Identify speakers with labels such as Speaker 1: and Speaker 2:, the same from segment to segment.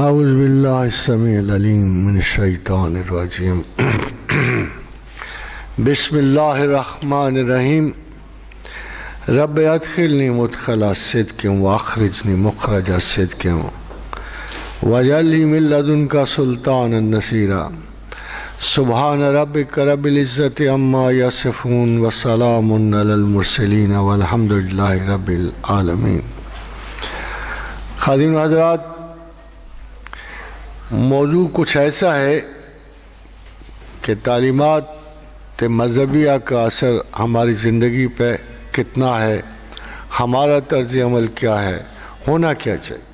Speaker 1: اعوذ باللہ السمیع العلیم من الشیطان الرجیم بسم اللہ الرحمن الرحیم رب ادخلنی مدخل صدق واخرجنی مخرج صدق واجعل لی من لدنک سلطانا نصیرا سبحان ربک رب العزت عما یصفون وسلام علی المرسلین والحمد للہ رب العالمین۔ خادم حضرات، موضوع کچھ ایسا ہے کہ تعلیمات مذہبیہ کا اثر ہماری زندگی پہ کتنا ہے، ہمارا طرز عمل کیا ہے، ہونا کیا چاہیے۔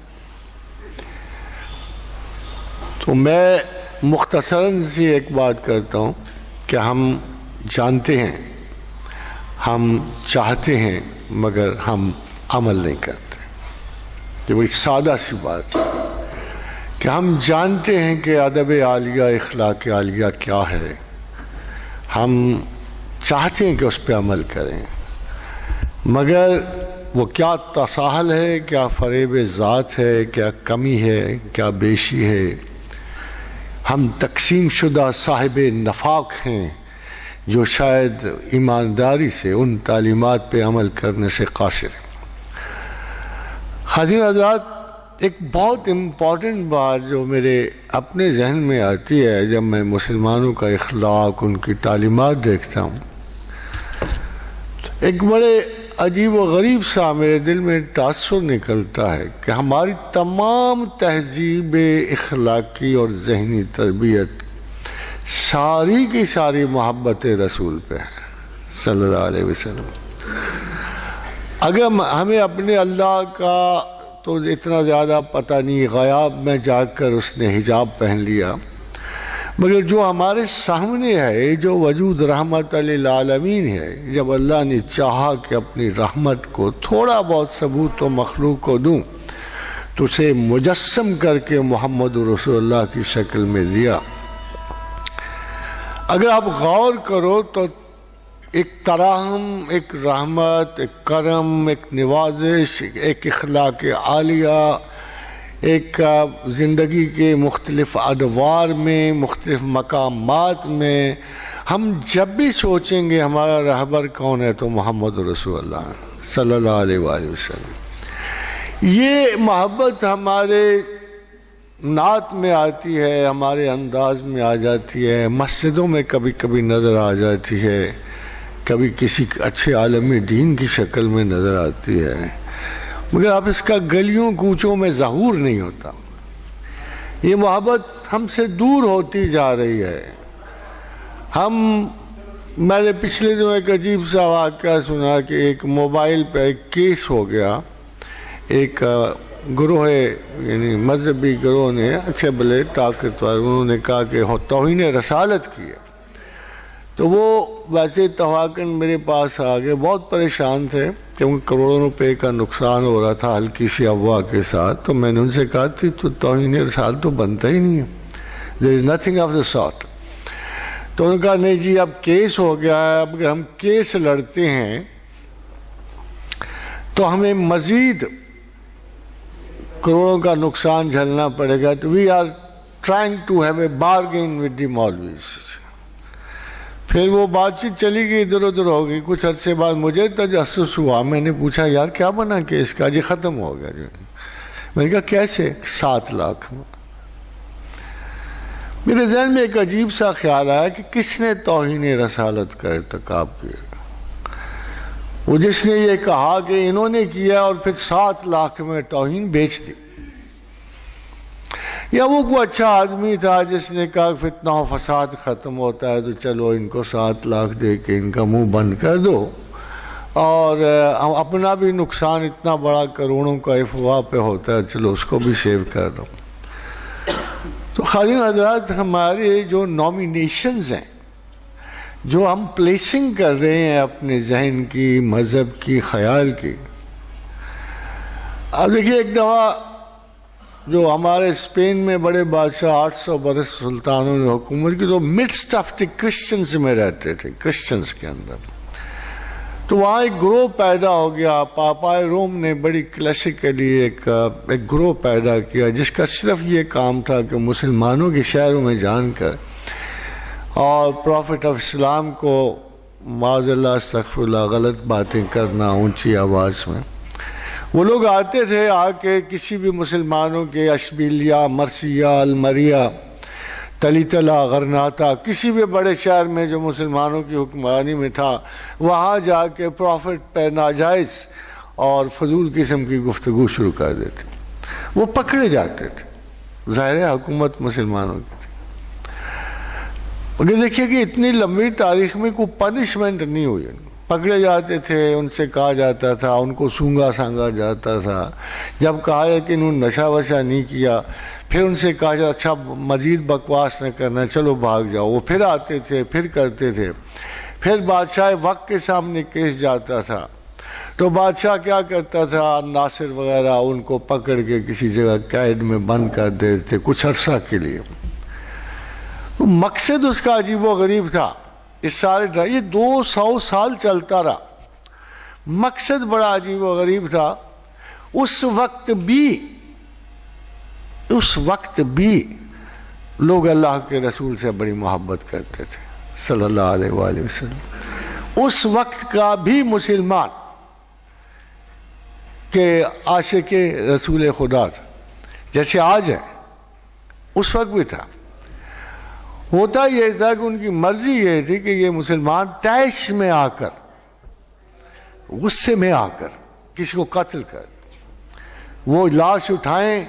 Speaker 1: تو میں مختصراً سی ایک بات کرتا ہوں کہ ہم جانتے ہیں، ہم چاہتے ہیں، مگر ہم عمل نہیں کرتے۔ یہ بڑی سادہ سی بات ہے کہ ہم جانتے ہیں کہ ادب عالیہ، اخلاق عالیہ کیا ہے، ہم چاہتے ہیں کہ اس پہ عمل کریں، مگر وہ کیا تساہل ہے، کیا فریب ذات ہے، کیا کمی ہے، کیا بیشی ہے۔ ہم تقسیم شدہ صاحب نفاق ہیں جو شاید ایمانداری سے ان تعلیمات پہ عمل کرنے سے قاصر ہیں۔ حاضرین حضرات، ایک بہت امپورٹنٹ بات جو میرے اپنے ذہن میں آتی ہے جب میں مسلمانوں کا اخلاق، ان کی تعلیمات دیکھتا ہوں، ایک بڑے عجیب و غریب سا میرے دل میں تاثر نکلتا ہے کہ ہماری تمام تہذیب اخلاقی اور ذہنی تربیت ساری کی ساری محبت رسول پہ ہے صلی اللہ علیہ وسلم۔ اگر ہمیں اپنے اللہ کا تو اتنا زیادہ پتہ نہیں، غیاب میں جا کر اس نے حجاب پہن لیا، مگر جو ہمارے سامنے ہے، جو وجود رحمت للعالمین ہے، جب اللہ نے چاہا کہ اپنی رحمت کو تھوڑا بہت ثبوت و مخلوق کو دوں تو اسے مجسم کر کے محمد رسول اللہ کی شکل میں دیا۔ اگر آپ غور کرو تو ایک تراحم، ایک رحمت، ایک کرم، ایک نوازش، ایک اخلاق عالیہ، ایک زندگی کے مختلف ادوار میں، مختلف مقامات میں ہم جب بھی سوچیں گے ہمارا رہبر کون ہے تو محمد رسول اللہ صلی اللہ علیہ وآلہ وسلم۔ یہ محبت ہمارے نعت میں آتی ہے، ہمارے انداز میں آ جاتی ہے، مسجدوں میں کبھی کبھی نظر آ جاتی ہے، کبھی کسی اچھے عالم دین کی شکل میں نظر آتی ہے، مگر اب اس کا گلیوں کوچوں میں ظہور نہیں ہوتا۔ یہ محبت ہم سے دور ہوتی جا رہی ہے۔ میں نے پچھلے دنوں ایک عجیب سا واقعہ سنا کہ ایک موبائل پہ ایک کیس ہو گیا، ایک گروہ یعنی مذہبی گروہ نے، اچھے بلے طاقتور، انہوں نے کہا کہ توہین رسالت کی ہے۔ تو وہ ویسے تواکن میرے پاس آ گئے، بہت پریشان تھے کیونکہ کروڑوں روپے کا نقصان ہو رہا تھا ہلکی سی افواہ کے ساتھ۔ تو میں نے ان سے کہا تھی تو توہین رسالت تو بنتا ہی نہیں ہے، there is nothing of the sort۔ تو انہوں نے کہا نہیں جی اب کیس ہو گیا ہے، اب اگر ہم کیس لڑتے ہیں تو ہمیں مزید کروڑوں کا نقصان جھلنا پڑے گا، تو we are trying to have a bargain with the Maulvis۔ پھر وہ بات چیت چلی گئی، ادھر ادھر ہو گئی۔ کچھ عرصے بعد مجھے تجسس ہوا، میں نے پوچھا یار کیا بنا کہ اس کا جی ختم ہو گیا جو۔ میں نے کہا کیسے؟ 7 لاکھ۔ میرے ذہن میں ایک عجیب سا خیال آیا کہ کس نے توہین رسالت کا ارتکاب کیا؟ وہ جس نے یہ کہا کہ انہوں نے کیا اور پھر 7 لاکھ میں توہین بیچ دی، یا وہ کوئی اچھا آدمی تھا جس نے کہا فتنہ و فساد ختم ہوتا ہے تو چلو ان کو 7 لاکھ دے کے ان کا منہ بند کر دو، اور اپنا بھی نقصان اتنا بڑا کروڑوں کا افواہ پہ ہوتا ہے، چلو اس کو بھی سیو کر لو۔ تو خادم حضرات، ہمارے جو نامینیشنز ہیں، جو ہم پلیسنگ کر رہے ہیں اپنے ذہن کی، مذہب کی، خیال کی، اب دیکھیے ایک دفعہ جو ہمارے اسپین میں بڑے بادشاہ 800 برس سلطانوں نے حکومت کی، تو مڈسٹ آف دی کرسچنز میں رہتے تھے، کرسچنز کے اندر۔ تو وہاں ایک گروہ پیدا ہو گیا. پاپائے روم نے بڑی کلاسیکلی ایک گروہ پیدا کیا جس کا صرف یہ کام تھا کہ مسلمانوں کے شہروں میں جان کر اور پروفٹ آف اسلام کو معاذ اللہ استغفر اللہ غلط باتیں کرنا اونچی آواز میں. وہ لوگ آتے تھے، آ کے کسی بھی مسلمانوں کے اشبیلیہ، مرثیہ، المریہ، تلیتلا، غرناطہ، کسی بھی بڑے شہر میں جو مسلمانوں کی حکمرانی میں تھا، وہاں جا کے پروفٹ پہ ناجائز اور فضول قسم کی گفتگو شروع کر دیتے. وہ پکڑے جاتے تھے. ظاہر حکومت مسلمانوں کی تھی. مگر دیکھیے کہ اتنی لمبی تاریخ میں کوئی پنشمنٹ نہیں ہوئی. پکڑے جاتے تھے، ان سے کہا جاتا تھا، ان کو سونگا سانگا جاتا تھا. جب کہا ہے کہ انہوں نے نشہ وشہ نہیں کیا، پھر ان سے کہا جاتا اچھا مزید بکواس نہ کرنا، چلو بھاگ جاؤ. وہ پھر آتے تھے، پھر کرتے تھے. پھر بادشاہ وقت کے سامنے کیس جاتا تھا تو بادشاہ کیا کرتا تھا، ناصر وغیرہ ان کو پکڑ کے کسی جگہ قید میں بند کر دیتے تھے کچھ عرصہ کے لیے. مقصد اس کا عجیب و غریب تھا. اس سارے یہ 200 سال چلتا رہا. مقصد بڑا عجیب و غریب تھا. اس وقت بھی لوگ اللہ کے رسول سے بڑی محبت کرتے تھے صلی اللہ علیہ وآلہ وسلم. اس وقت کا بھی مسلمان کہ عاشق رسول خدا تھا جیسے آج ہے، اس وقت بھی تھا. ہوتا یہ تھا کہ ان کی مرضی یہ تھی کہ یہ مسلمان طیش میں آ کر، غصے میں آ کر کسی کو قتل کر، وہ لاش اٹھائیں،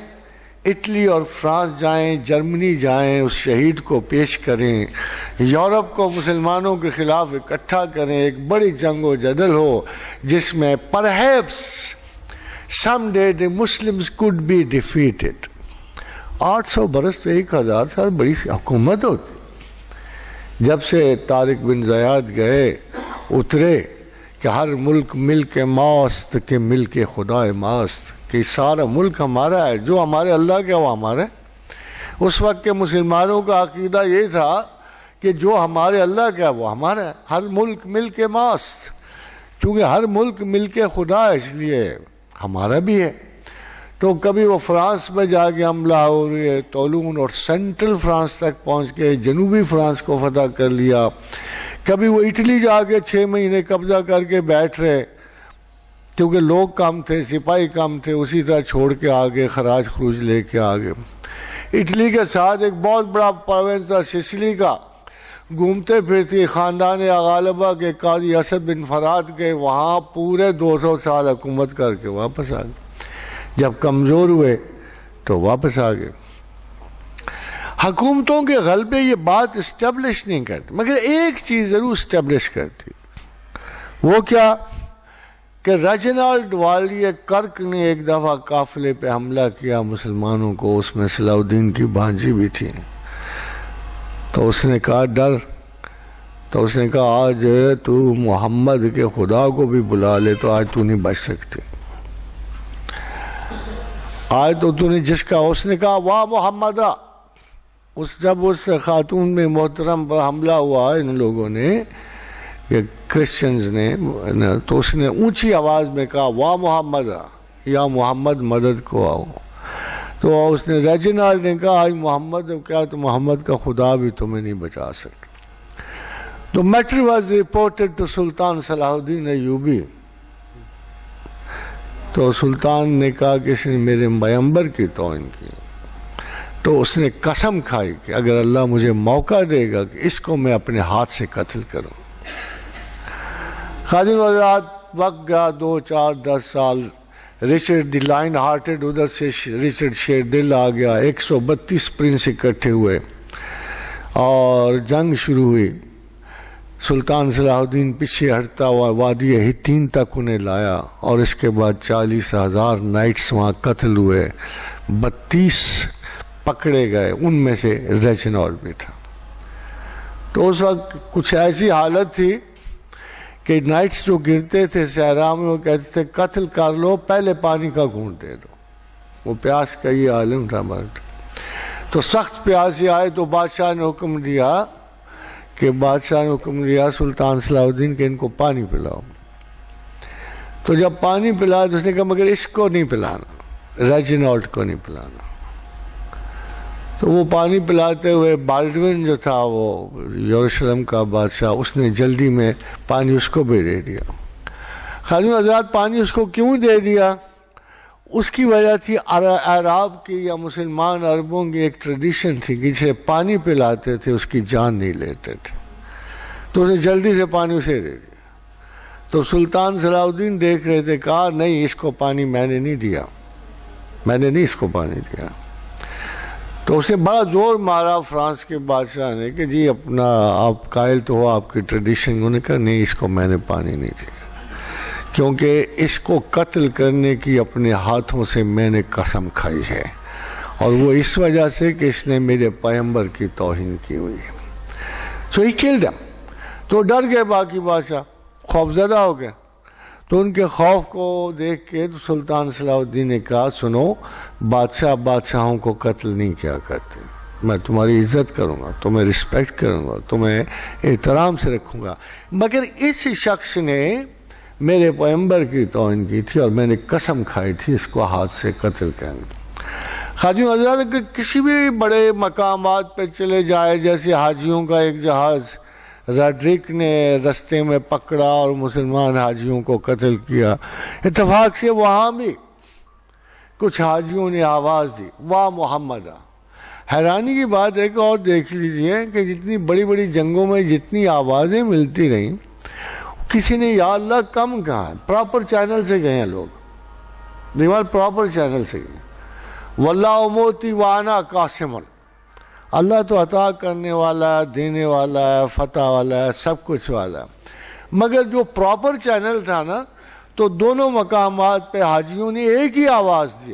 Speaker 1: اٹلی اور فرانس جائیں، جرمنی جائیں، اس شہید کو پیش کریں، یورپ کو مسلمانوں کے خلاف اکٹھا کریں، ایک بڑی جنگ و جدل ہو جس میں perhaps someday the Muslims could be defeated. 800 برس تو 1000 سال بڑی حکومت ہوتی. جب سے طارق بن زیاد گئے اترے کہ ہر ملک ملک ماست کہ ملک خدا ماست، کہ سارا ملک ہمارا ہے، جو ہمارے اللہ کا وہ ہمارا ہے. اس وقت کے مسلمانوں کا عقیدہ یہ تھا کہ جو ہمارے اللہ کا وہ ہمارا ہے. ہر ملک ملک ماست، چونکہ ہر ملک ملک خدا ہے اس لیے ہمارا بھی ہے. تو کبھی وہ فرانس میں جا کے حملہ ہو رہی ہے، تولون اور سینٹرل فرانس تک پہنچ کے جنوبی فرانس کو فتح کر لیا. کبھی وہ اٹلی جا کے 6 مہینے قبضہ کر کے بیٹھ رہے کیونکہ لوگ کم تھے، سپاہی کم تھے، اسی طرح چھوڑ کے آگے خراج خروج لے کے آگے. اٹلی کے ساتھ ایک بہت بڑا پروینس تھا سسلی کا، گھومتے پھرتے خاندان غالبہ کے قاضی اسد بن فرات کے وہاں پورے 200 سال حکومت کر کے واپس آ گئے. جب کمزور ہوئے تو واپس آ گئے. حکومتوں کے غلبے یہ بات اسٹیبلش نہیں کرتی، مگر ایک چیز ضرور اسٹیبلش کرتی. وہ کیا کہ ریجنالڈ والیے کرک نے ایک دفعہ قافلے پہ حملہ کیا مسلمانوں کو، اس میں صلاح الدین کی بھانجی بھی تھی. تو اس نے کہا ڈر، تو اس نے کہا آج تو محمد کے خدا کو بھی بلا لے تو آج تو نہیں بچ سکتے. آج تو نے جس کا، اس نے کہا واہ محمدہ. جب اس خاتون میں محترم پر حملہ ہوا ان لوگوں نے کہ کرسچنز نے، تو اس نے اونچی آواز میں کہا واہ محمدہ، یا محمد مدد کو آؤ. تو اس نے ریجنالڈ نے کہا آج محمد کیا تو محمد کا خدا بھی تمہیں نہیں بچا سکتا. تو میٹر واز رپورٹڈ ٹو سلطان صلاح الدین ایوبی. تو سلطان نے کہا کہ اس نے میرے پیغمبر کی توہین کی. تو اس نے قسم کھائی کہ اگر اللہ مجھے موقع دے گا کہ اس کو میں اپنے ہاتھ سے قتل کروں. خادم حضرات وقت گیا 2 4 10 سال. رچرڈ دی لائن ہارٹڈ ادھر سے رچرڈ شیر دل آ گیا. 132 پرنس اکٹھے ہوئے اور جنگ شروع ہوئی. سلطان صلاح الدین پیچھے ہٹتا ہوا وادی ہتین تک انہیں لایا اور اس کے بعد 40,000 نائٹس وہاں قتل ہوئے. 32 پکڑے گئے، ان میں سے ریجنالڈ بھی تھا. تو اس وقت کچھ ایسی حالت تھی کہ نائٹس جو گرتے تھے صحرا میں وہ کہتے تھے قتل کر لو پہلے پانی کا گھونٹ دے دو. وہ پیاس کا یہ عالم تھا مرد. تو سخت پیاسی آئے تو بادشاہ نے حکم دیا سلطان صلاح الدین کہ ان کو پانی پلاؤ. تو جب پانی پلایا تو اس نے کہا مگر اس کو نہیں پلانا، ریجینالڈ کو نہیں پلانا۔ تو وہ پانی پلاتے ہوئے بالڈوین جو تھا وہ یروشلم کا بادشاہ، اس نے جلدی میں پانی اس کو بھی دے دیا۔ خادم حضرات پانی اس کو کیوں دے دیا؟ اس کی وجہ تھی عرب کی یا مسلمان عربوں کی ایک ٹریڈیشن تھی کہ جسے پانی پلاتے تھے اس کی جان نہیں لیتے تھے، تو اسے جلدی سے پانی اسے دے دیا۔ تو سلطان صلاح الدین دیکھ رہے تھے، کہا نہیں اس کو پانی میں نے نہیں دیا، میں نے نہیں اس کو پانی دیا۔ تو اسے بڑا زور مارا فرانس کے بادشاہ نے کہ جی اپنا آپ قائل تو ہو آپ کی ٹریڈیشن۔ انہوں نے کہا نہیں اس کو میں نے پانی نہیں دیا، کیونکہ اس کو قتل کرنے کی اپنے ہاتھوں سے میں نے قسم کھائی ہے، اور وہ اس وجہ سے کہ اس نے میرے پیغمبر کی توہین کی ہوئی ہے۔ So he killed him۔ تو ڈر گئے باقی بادشاہ، خوف زدہ ہو گئے۔ تو ان کے خوف کو دیکھ کے تو سلطان صلاح الدین نے کہا سنو، بادشاہ بادشاہوں کو قتل نہیں کیا کرتے، میں تمہاری عزت کروں گا، تمہیں رسپیکٹ کروں گا، تمہیں احترام سے رکھوں گا، مگر اس شخص نے میرے پیغمبر کی توہین کی تھی اور میں نے قسم کھائی تھی اس کو ہاتھ سے قتل کرنے۔ خادم حضرات اگر کسی بھی بڑے مقامات پہ چلے جائے، جیسے حاجیوں کا ایک جہاز راڈرک نے رستے میں پکڑا اور مسلمان حاجیوں کو قتل کیا، اتفاق سے وہاں بھی کچھ حاجیوں نے آواز دی واہ محمد۔ حیرانی کی بات ہے کہ اور دیکھ لیجئے کہ جتنی بڑی بڑی جنگوں میں جتنی آوازیں ملتی رہیں، کسی نے یا اللہ کم کہا، پراپر چینل سے گئے ہیں لوگ، دیوار پراپر چینل سے گئے۔ واللہ موتی وانا قاسمن، اللہ تو عطا کرنے والا ہے، دینے والا ہے، فتح والا ہے، سب کچھ والا ہے، مگر جو پراپر چینل تھا نا تو دونوں مقامات پہ حاجیوں نے ایک ہی آواز دی۔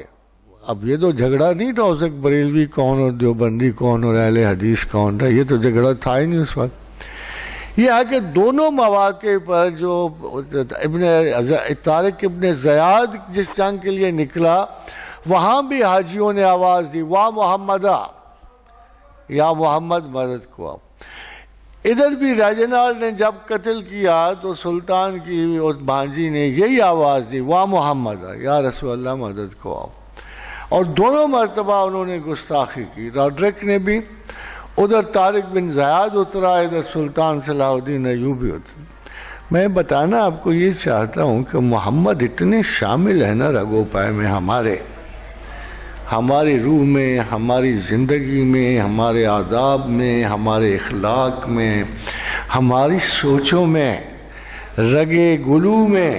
Speaker 1: اب یہ تو جھگڑا نہیں تھا اس وقت بریلوی کون اور دیوبندی کون اور اہل حدیث کون تھا، یہ تو جھگڑا تھا ہی نہیں اس وقت۔ یہ ہے کہ دونوں مواقع پر جو طارق ابن زیاد جس جنگ کے لیے نکلا وہاں بھی حاجیوں نے آواز دی واہ محمدہ، یا محمد مدد کو آپ۔ ادھر بھی ریجینالڈ نے جب قتل کیا تو سلطان کی اس بھانجی نے یہی آواز دی واہ محمد، یا رسول اللہ مدد کو آپ، اور دونوں مرتبہ انہوں نے گستاخی کی۔ راڈرک نے بھی، ادھر طارق بن زیاد اترا، ادھر سلطان صلاح الدین ایوبی اترا۔ میں بتانا آپ کو یہ چاہتا ہوں کہ محمد اتنے شامل ہیں نا رگو پائے میں، ہماری روح میں، ہماری زندگی میں، ہمارے آداب میں، ہمارے اخلاق میں، ہماری سوچوں میں، رگے گلو میں،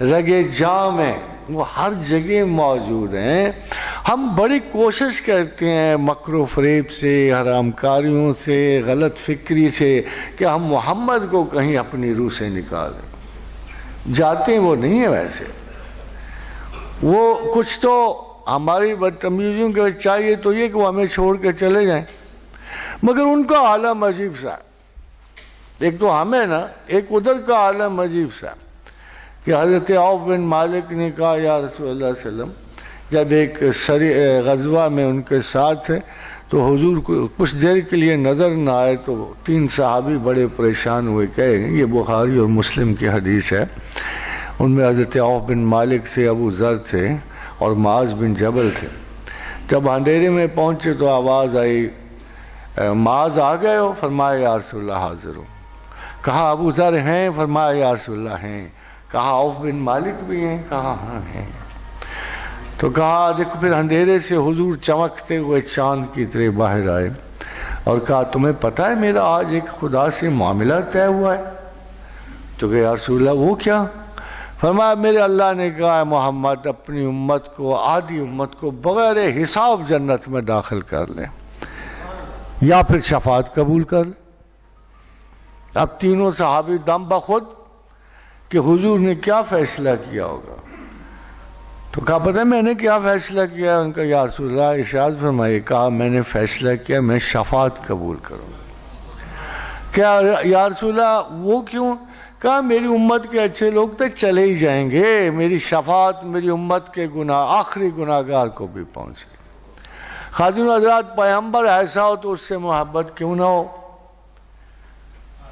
Speaker 1: رگے جا میں، وہ ہر جگہ موجود ہیں۔ ہم بڑی کوشش کرتے ہیں مکر و فریب سے، حرام کاریوں سے، غلط فکری سے کہ ہم محمد کو کہیں اپنی روح سے نکالیں، جاتے وہ نہیں ہیں ویسے۔ وہ کچھ تو ہماری بدتمیزیوں کے وجہ چاہیے تو یہ کہ وہ ہمیں چھوڑ کے چلے جائیں، مگر ان کا عالم عجیب سا ہے۔ ایک تو ہمیں نا، ایک ادھر کا عالم عجیب سا ہے کہ حضرت عوف بن مالک نے کہا یا رسول اللہ صلی اللہ علیہ وسلم، جب ایک غزوہ میں ان کے ساتھ تھے تو حضور کو کچھ دیر کے لیے نظر نہ آئے تو 3 صحابی بڑے پریشان ہوئے، کہے یہ بخاری اور مسلم کی حدیث ہے۔ ان میں حضرت عوف بن مالک سے، ابو ذر تھے اور معاذ بن جبل تھے۔ جب اندھیرے میں پہنچے تو آواز آئی معاذ آ گئے ہو؟ فرمایا یا رسول اللہ حاضر ہوں۔ کہا ابو ذر ہیں؟ فرمایا یا رسول اللہ ہیں۔ کہا عوف بن مالک بھی ہیں؟ کہا ہاں ہیں۔ تو کہا دیکھو، پھر اندھیرے سے حضور چمکتے ہوئے چاند کی طرح باہر آئے اور کہا تمہیں پتہ ہے میرا آج ایک خدا سے معاملہ طے ہوا ہے؟ تو کہ یا رسول اللہ وہ کیا؟ فرمایا میرے اللہ نے کہا ہے محمد اپنی امت کو، آدھی امت کو بغیر حساب جنت میں داخل کر لیں یا پھر شفاعت قبول کر لیں۔ اب تینوں صحابی دم بخود کہ حضور نے کیا فیصلہ کیا ہوگا۔ تو کہا پتہ ہے میں نے کیا فیصلہ کیا؟ ان کا یا رسول اللہ ارشاد فرمائے۔ کہا میں نے فیصلہ کیا میں شفاعت قبول کروں گا۔ کیا یا رسول اللہ وہ کیوں؟ کہا میری امت کے اچھے لوگ تک چلے ہی جائیں گے، میری شفاعت میری امت کے گناہ آخری گناہگار کو بھی پہنچے گی۔ خادم حضرات پیغمبر ایسا ہو تو اس سے محبت کیوں نہ ہو؟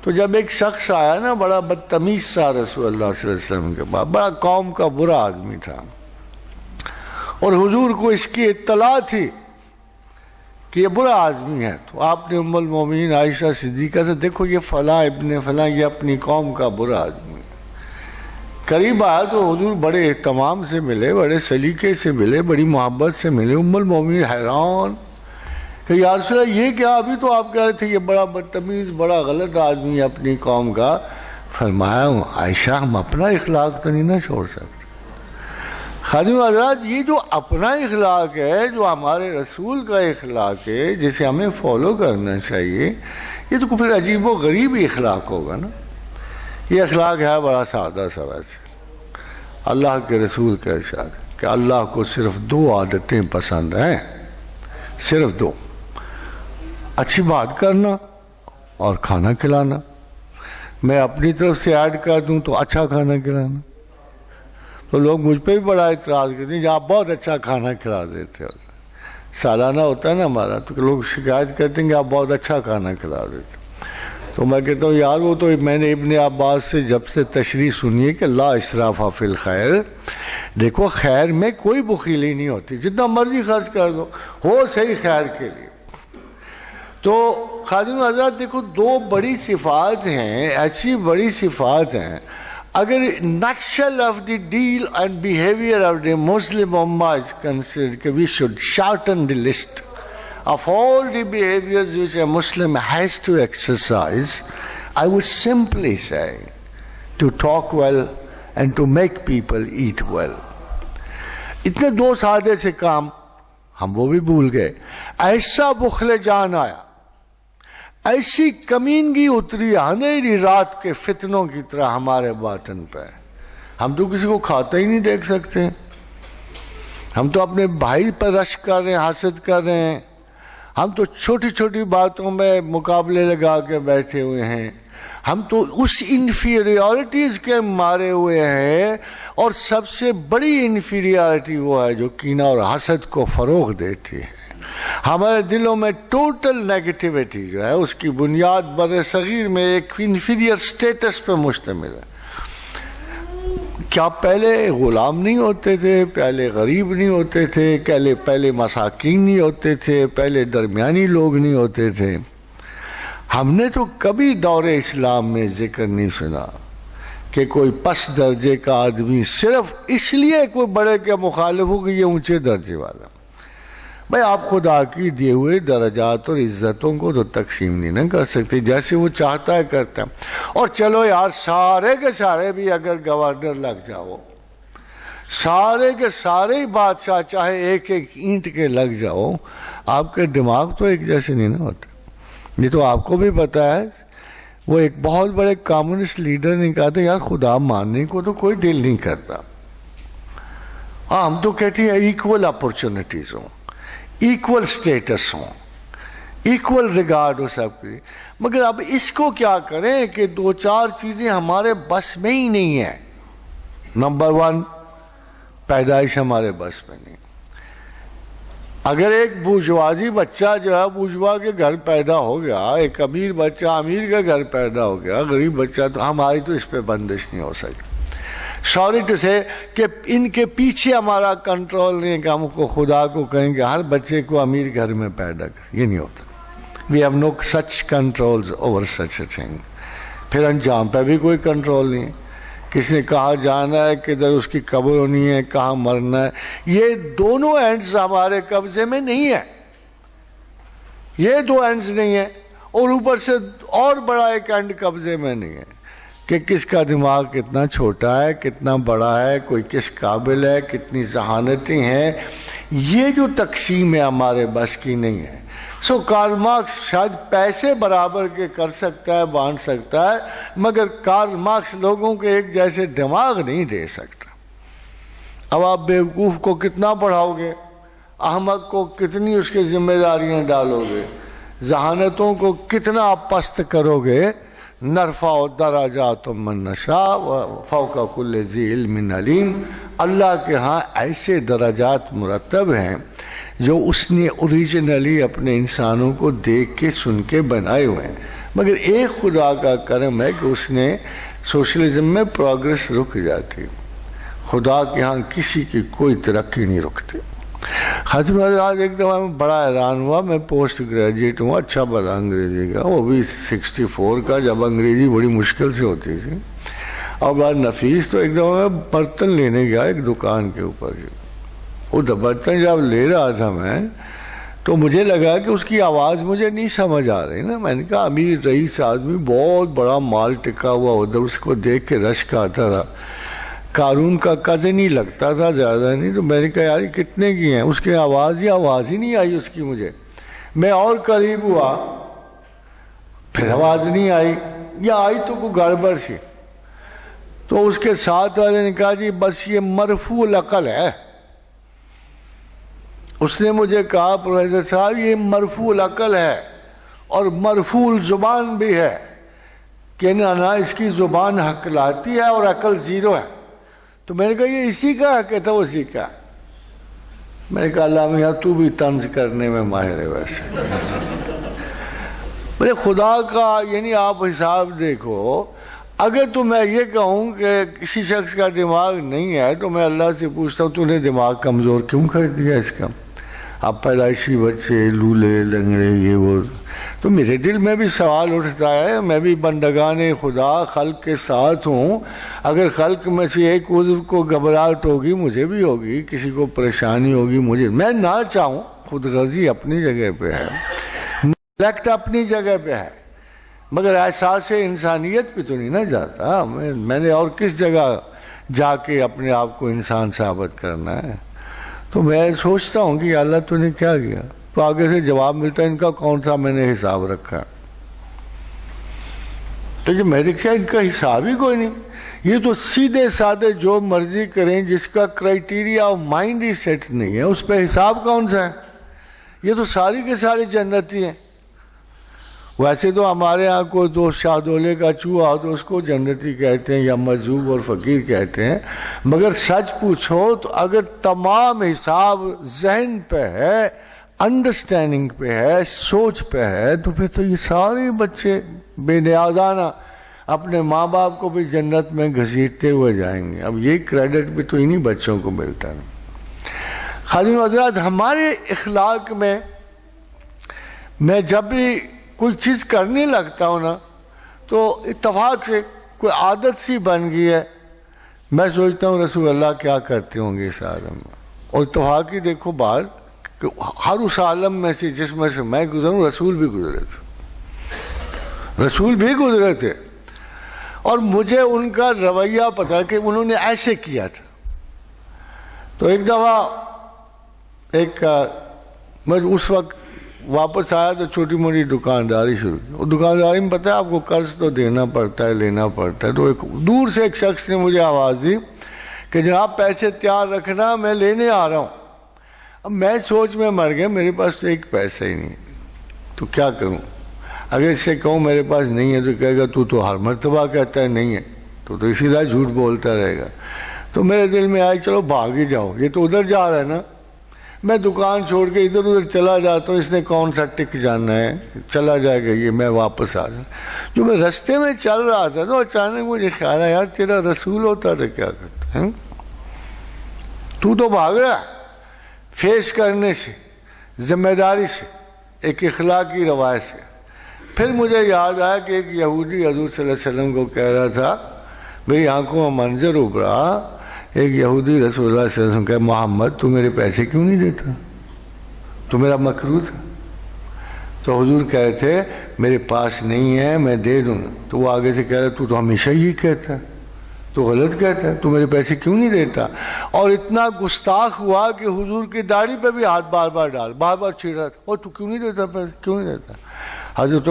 Speaker 1: تو جب ایک شخص آیا نا بڑا بدتمیز سا رسول اللہ صلی اللہ علیہ وسلم کے پاس، بڑا قوم کا برا آدمی تھا، اور حضور کو اس کی اطلاع تھی کہ یہ برا آدمی ہے، تو آپ نے ام المومنین عائشہ صدیقہ سے، دیکھو یہ فلاں ابن فلاں یہ اپنی قوم کا برا آدمی ہے۔ قریب آیا تو حضور بڑے اہتمام سے ملے، بڑے سلیقے سے ملے، بڑی محبت سے ملے۔ ام المومنین حیران کہ یا رسول اللہ یہ کیا، ابھی تو آپ کہہ رہے تھے یہ بڑا بدتمیز بڑا غلط آدمی ہے اپنی قوم کا۔ فرمایا عائشہ ہم اپنا اخلاق تو نہیں نہ چھوڑ سکتے۔ خادم حضرات یہ جو اپنا اخلاق ہے، جو ہمارے رسول کا اخلاق ہے، جسے ہمیں فالو کرنا چاہیے، یہ تو پھر عجیب و غریب اخلاق ہوگا نا۔ یہ اخلاق ہے بڑا سادہ سا ویسے۔ اللہ کے رسول کا ارشاد کہ اللہ کو صرف 2 عادتیں پسند ہیں، صرف 2، اچھی بات کرنا اور کھانا کھلانا۔ میں اپنی طرف سے ایڈ کر دوں تو اچھا کھانا کھلانا۔ تو لوگ مجھ پہ بھی بڑا اعتراض کرتے ہیں کہ آپ بہت اچھا کھانا کھلا دیتے ہو، سالانہ ہوتا ہے نا ہمارا، تو لوگ شکایت کرتے ہیں کہ آپ بہت اچھا کھانا کھلا دیتے۔ تو میں کہتا ہوں یار وہ تو میں نے ابن عباس سے جب سے تشریح سنی ہے کہ لا اسراف فی الخیر، دیکھو خیر میں کوئی بخیلی نہیں ہوتی، جتنا مرضی خرچ کر دو، ہو صحیح خیر کے لیے۔ تو خادم حضرات دیکھو 2 بڑی صفات ہیں، ایسی بڑی صفات ہیں، اگر nutshell of the deal and behavior of the Muslim Ummah is considered کہ we should shorten the list of all the behaviors which a Muslim has to exercise, I would simply say to talk well and to make people eat well۔ اتنے 2 سادے سے کام ہم وہ بھی بھول گئے۔ ایسا بخل جان آیا، ایسی کمینگی اتری اندھیری رات کے فتنوں کی طرح ہمارے باطن پہ، ہم تو کسی کو کھاتا ہی نہیں دیکھ سکتے، ہم تو اپنے بھائی پر رشک کر رہے ہیں، حسد کر رہے ہیں، ہم تو چھوٹی چھوٹی باتوں میں مقابلے لگا کے بیٹھے ہوئے ہیں، ہم تو اس انفیریورٹیز کے مارے ہوئے ہیں، اور سب سے بڑی انفیریورٹی وہ ہے جو کینہ اور حسد کو فروغ دیتی ہے۔ ہمارے دلوں میں ٹوٹل نیگیٹیویٹی جو ہے اس کی بنیاد بر صغیر میں ایک انفیریئر سٹیٹس پہ مشتمل ہے۔ کیا پہلے غلام نہیں ہوتے تھے، پہلے غریب نہیں ہوتے تھے، پہلے مساکین نہیں ہوتے تھے، پہلے درمیانی لوگ نہیں ہوتے تھے؟ ہم نے تو کبھی دور اسلام میں ذکر نہیں سنا کہ کوئی پس درجے کا آدمی صرف اس لیے کوئی بڑے کے مخالف ہو کہ یہ اونچے درجے والا۔ بھائی آپ خدا کی دیے ہوئے درجات اور عزتوں کو تو تقسیم نہیں نہ کر سکتے، جیسے وہ چاہتا ہے کرتا ہے۔ اور چلو یار سارے کے سارے بھی اگر گورنر لگ جاؤ، سارے کے سارے بادشاہ چاہے ایک ایک اینٹ کے لگ جاؤ، آپ کے دماغ تو ایک جیسے نہیں نہ ہوتے۔ یہ تو آپ کو بھی پتا ہے، وہ ایک بہت بڑے کمیونسٹ لیڈر نے کہا تھا یار خدا ماننے کو تو کوئی دل نہیں کرتا، ہاں ہم تو کہتے ہیں ایکول اپورچونٹیز ہوں، ایکول سٹیٹس ہوں، ایکول ریگارڈ ہو سب کی، مگر اب اس کو کیا کریں کہ 2-4 چیزیں ہمارے بس میں ہی نہیں ہیں۔ نمبر 1 پیدائش ہمارے بس میں نہیں۔ اگر ایک بورژوازی بچہ جو ہے بورژوا کے گھر پیدا ہو گیا، ایک امیر بچہ امیر کے گھر پیدا ہو گیا، غریب بچہ تو ہماری تو اس پہ بندش نہیں ہو سکتی۔ سوری ٹو سے کہ ان کے پیچھے ہمارا کنٹرول نہیں ہے کہ ہم کو خدا کو کہیں کہ ہر بچے کو امیر گھر میں پیدا کر، یہ نہیں ہوتا۔ We have no such controls over such a thing. پھر انجام پہ بھی کوئی کنٹرول نہیں ہے، کس نے کہاں جانا ہے، کدھر اس کی قبر ہونی ہے، کہاں مرنا ہے، یہ دونوں اینڈز ہمارے قبضے میں نہیں ہے، یہ 2 اینڈز نہیں ہیں، اور اوپر سے اور بڑا ایک اینڈ قبضے میں نہیں ہے کہ کس کا دماغ کتنا چھوٹا ہے، کتنا بڑا ہے، کوئی کس قابل ہے، کتنی ذہانتیں ہیں، یہ جو تقسیم ہے ہمارے بس کی نہیں ہے۔ سو کارل مارکس شاید پیسے برابر کے کر سکتا ہے، بانٹ سکتا ہے، مگر کارل مارکس لوگوں کے ایک جیسے دماغ نہیں دے سکتا۔ اب آپ بیوقوف کو کتنا پڑھاؤ گے، احمق کو کتنی اس کی ذمہ داریاں ڈالو گے، ذہانتوں کو کتنا آپ پست کرو گے۔ نرفع درجات من نشاء فوق کل ذی علم علیم۔ اللہ کے ہاں ایسے درجات مرتب ہیں جو اس نے اوریجنلی اپنے انسانوں کو دیکھ کے سن کے بنائے ہوئے ہیں۔ مگر ایک خدا کا کرم ہے کہ اس نے سوشلزم میں پروگریس رک جاتی، خدا کے ہاں کسی کی کوئی ترقی نہیں رکتی۔ خاتم حضرات ایک دفعہ میں بڑا حیران ہوا، میں پوسٹ گریجویٹ ہوں، اچھا بڑا انگریزی کا، وہ بھی 64 کا، جب انگریزی بڑی مشکل سے ہوتی تھی اور بڑا نفیس۔ تو ایک دفعہ میں برتن لینے گیا ایک دکان کے اوپر، وہ برتن جب لے رہا تھا میں تو مجھے لگا کہ اس کی آواز مجھے نہیں سمجھ آ رہی نا۔ میں نے کہا امیر رئیس آدمی، بہت بڑا مال ٹکا ہوا ادھر، اس کو دیکھ کے رشک آتا تھا، قارون کا کزن ہی لگتا تھا، زیادہ نہیں۔ تو میں نے کہا یار کتنے کی ہیں؟ اس کی آواز ہی نہیں آئی اس کی مجھے۔ میں اور قریب ہوا، پھر آواز نہیں آئی، یا آئی تو کوئی گڑبڑ سی۔ تو اس کے ساتھ والے نے کہا جی بس یہ مرفوع العقل ہے۔ اس نے مجھے کہا پروفیسر صاحب یہ مرفوع العقل ہے اور مرفوع الزبان بھی ہے، کہ نہ اس کی زبان حق لاتی ہے اور عقل زیرو ہے۔ تو میں نے کہا یہ اسی کا حق ہے، تھا اسی کا۔ میں نے کہا اللہ میاں تو بھی طنز کرنے میں ماہر ہے ویسے۔ بھئی خدا کا یعنی آپ حساب دیکھو، اگر تو میں یہ کہوں کہ کسی شخص کا دماغ نہیں ہے تو میں اللہ سے پوچھتا ہوں تو نے دماغ کمزور کیوں کر دیا اس کا؟ آپ پیدائشی بچے، لولے لنگڑے، یہ وہ۔ تو میرے دل میں بھی سوال اٹھتا ہے، میں بھی بندگان خدا خلق کے ساتھ ہوں، اگر خلق میں سے ایک عضو کو گھبراہٹ ہوگی مجھے بھی ہوگی، کسی کو پریشانی ہوگی مجھے، میں نہ چاہوں، خود غرضی اپنی جگہ پہ ہے، نیگلیکٹ اپنی جگہ پہ ہے، مگر احساس انسانیت پہ تو نہیں نہ جاتا۔ میں نے اور کس جگہ جا کے اپنے آپ کو انسان ثابت کرنا ہے؟ تو میں سوچتا ہوں کہ اللہ تو نے کیا کیا؟ تو آگے سے جواب ملتا ہے ان کا کون سا میں نے حساب رکھا؟ تو یہ میرے خیال ان کا حساب ہی کوئی نہیں، یہ تو سیدھے سادھے جو مرضی کریں، جس کا کرائیٹیریا آف مائنڈ ہی سیٹ نہیں ہے اس پہ حساب کون سا ہے؟ یہ تو ساری کے سارے جنتی ہیں۔ ویسے تو ہمارے ہاں کوئی دو شاہدولے کا چوہا ہو تو اس کو جنتی کہتے ہیں یا مجذوب اور فقیر کہتے ہیں، مگر سچ پوچھو تو اگر تمام حساب ذہن پہ ہے، انڈرسٹینڈنگ پہ ہے، سوچ پہ ہے، تو پھر تو یہ سارے بچے بے نیازانہ اپنے ماں باپ کو بھی جنت میں گھسیٹتے ہوئے جائیں گے۔ اب یہ کریڈٹ بھی تو انہی بچوں کو ملتا ہے۔ خادم حضرات ہمارے اخلاق میں جب بھی کوئی چیز کرنے لگتا ہوں نا تو اتفاق سے کوئی عادت سی بن گئی ہے، میں سوچتا ہوں رسول اللہ کیا کرتے ہوں گے اس عالم میں، اور اتفاق ہی دیکھو بات کہ ہر اس عالم میں سے جس میں سے میں گزروں رسول بھی گزرے تھے، اور مجھے ان کا رویہ پتا کہ انہوں نے ایسے کیا تھا۔ تو ایک دفعہ میں اس وقت واپس آیا تو چھوٹی موٹی دکانداری شروع کی، اور دکانداری میں پتہ ہے آپ کو قرض تو دینا پڑتا ہے، لینا پڑتا ہے۔ تو دور سے ایک شخص نے مجھے آواز دی کہ جناب پیسے تیار رکھنا، میں لینے آ رہا ہوں۔ اب میں سوچ میں مر گیا، میرے پاس تو ایک پیسہ ہی نہیں ہے، تو کیا کروں؟ اگر اس سے کہوں میرے پاس نہیں ہے تو کہے گا تو ہر مرتبہ کہتا ہے نہیں ہے، تو اسی طرح جھوٹ بولتا رہے گا۔ تو میرے دل میں آئی چلو بھاگ ہی جاؤ، یہ تو ادھر جا رہا ہے نا، میں دکان چھوڑ کے ادھر ادھر چلا جاتا ہوں، اس نے کون سا ٹک جانا ہے، چلا جائے گا یہ، میں واپس آ جاؤں۔ جو میں رستے میں چل رہا تھا تو اچانک مجھے خیال ہے یار تیرا رسول ہوتا تو کیا کرتا ہے؟ تو بھاگ رہا ہے فیس کرنے سے، ذمہ داری سے، ایک اخلاقی روایت سے۔ پھر مجھے یاد آیا کہ ایک یہودی حضور صلی اللہ علیہ وسلم کو کہہ رہا تھا، میری آنکھوں میں منظر ابھرا، ایک یہودی رسول اللہ صلی اللہ علیہ وسلم کہ محمد تو میرے پیسے کیوں نہیں دیتا؟ تو میرا مکروہ تھا۔ تو حضور کہہ رہے تھے میرے پاس نہیں ہے، میں دے دوں گا۔ تو وہ آگے سے کہہ رہا تو ہمیشہ یہی کہتا ہے، تو غلط کہتا ہے، تو میرے پیسے کیوں نہیں دیتا؟ اور اتنا گستاخ ہوا کہ حضور کی داڑھی پہ بھی ہاتھ بار بار چھیڑ رہا تھا، اور تو کیوں نہیں دیتا پیسے، کیوں نہیں دیتا؟ حضرت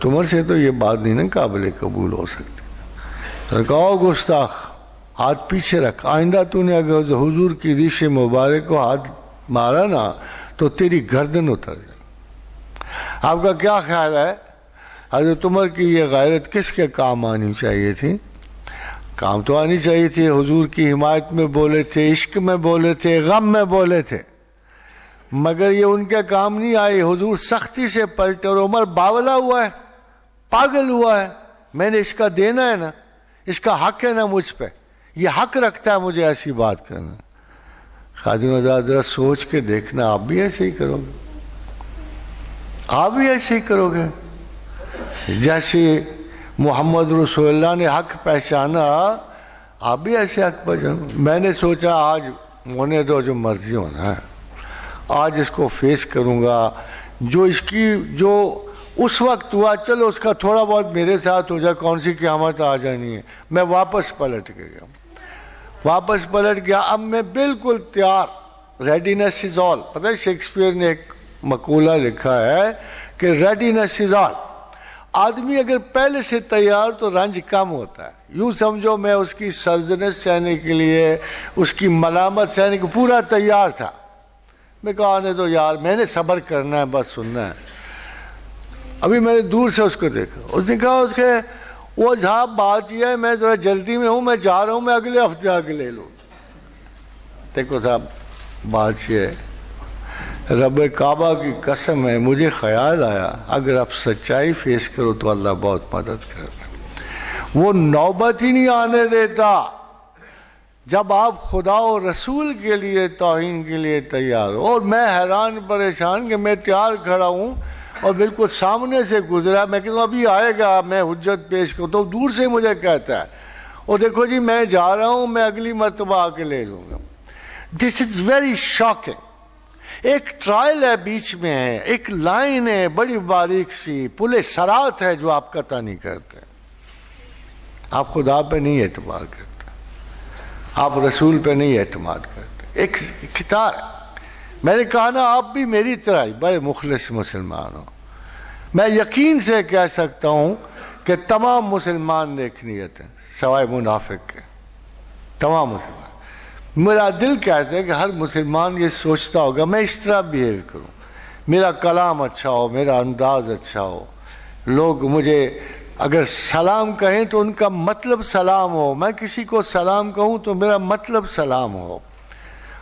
Speaker 1: عمر سے تو یہ بات نہیں نا قابل قبول ہو سکتی۔ تو کہا گستاخ ہاتھ پیچھے رکھ، آئندہ تو نے اگر حضور کی ریش مبارک کو ہاتھ مارا نا تو تیری گردن اتر جائے۔ آپ کا کیا خیال ہے حضرت عمر کی یہ غیرت کس کے کام آنی چاہیے تھی؟ کام تو آنی چاہیے تھی، حضور کی حمایت میں بولے تھے، عشق میں بولے تھے، غم میں بولے تھے، مگر یہ ان کے کام نہیں آئی. حضور سختی سے پلٹے اور عمر باولا ہوا ہے, پاگل ہوا ہے, میں نے اس کا دینا ہے نا, اس کا حق ہے نا مجھ پہ, یہ حق رکھتا ہے مجھے ایسی بات کرنا. خادم حضرات ذرا سوچ کے دیکھنا, آپ بھی ایسے ہی کرو گے, آپ بھی ایسے ہی کرو گے. جیسے محمد رسول اللہ نے حق پہچانا, آپ بھی ایسے حق پہچانو. میں نے سوچا آج ہونے دو جو مرضی ہونا ہے, آج اس کو فیس کروں گا. جو اس کی جو اس وقت ہوا, چلو اس کا تھوڑا بہت میرے ساتھ ہو جائے, کون سی قیامت آ جانی ہے. میں واپس پلٹ کے گیا, واپس پلٹ گیا. اب میں بالکل تیار, ریڈینس از آل. پتہ ہے شیکسپیئر نے ایک مقولہ لکھا ہے کہ ریڈینس از آل. آدمی اگر پہلے سے تیار تو رنج کم ہوتا ہے. یوں سمجھو میں اس کی سرزنش سہنے کے لیے, اس کی ملامت سہنے کے پورا تیار تھا. میں کہا آنے دو یار, میں نے صبر کرنا ہے, بس سننا ہے. ابھی میں نے دور سے اس کو دیکھا, اس نے کہا اس کے وہ جہاں بات یہ ہے, میں ذرا جلدی میں ہوں, میں جا رہا ہوں, میں اگلے ہفتے آ کے لے لوں. دیکھو صاحب بات یہ ہے, رب کعبہ کی قسم ہے, مجھے خیال آیا اگر آپ سچائی فیس کرو تو اللہ بہت مدد کرتا. وہ نوبت ہی نہیں آنے دیتا جب آپ خدا و رسول کے لیے توہین کے لیے تیار ہو. اور میں حیران پریشان کہ میں تیار کھڑا ہوں اور بالکل سامنے سے گزرا. میں کہتا ہوں ابھی آئے گا, میں حجت پیش کرتا ہوں, دور سے مجھے کہتا ہے اور دیکھو جی میں جا رہا ہوں, میں اگلی مرتبہ آ کے لے لوں گا. دس از ویری شاکنگ. ایک ٹرائل ہے بیچ میں ہے, ایک لائن ہے بڑی باریک سی, پل صراط ہے جو آپ قطع نہیں کرتے. آپ خدا پہ نہیں اعتماد کرتے, آپ رسول پہ نہیں اعتماد کرتے. ایک کتاب ہے, میں نے کہا نا آپ بھی میری طرح ہی بڑے مخلص مسلمان ہو. میں یقین سے کہہ سکتا ہوں کہ تمام مسلمان نیک نیت ہیں سوائے منافق کے, تمام مسلمان. میرا دل کہتا ہے کہ ہر مسلمان یہ سوچتا ہوگا میں اس طرح بیہیو کروں, میرا کلام اچھا ہو, میرا انداز اچھا ہو, لوگ مجھے اگر سلام کہیں تو ان کا مطلب سلام ہو, میں کسی کو سلام کہوں تو میرا مطلب سلام ہو.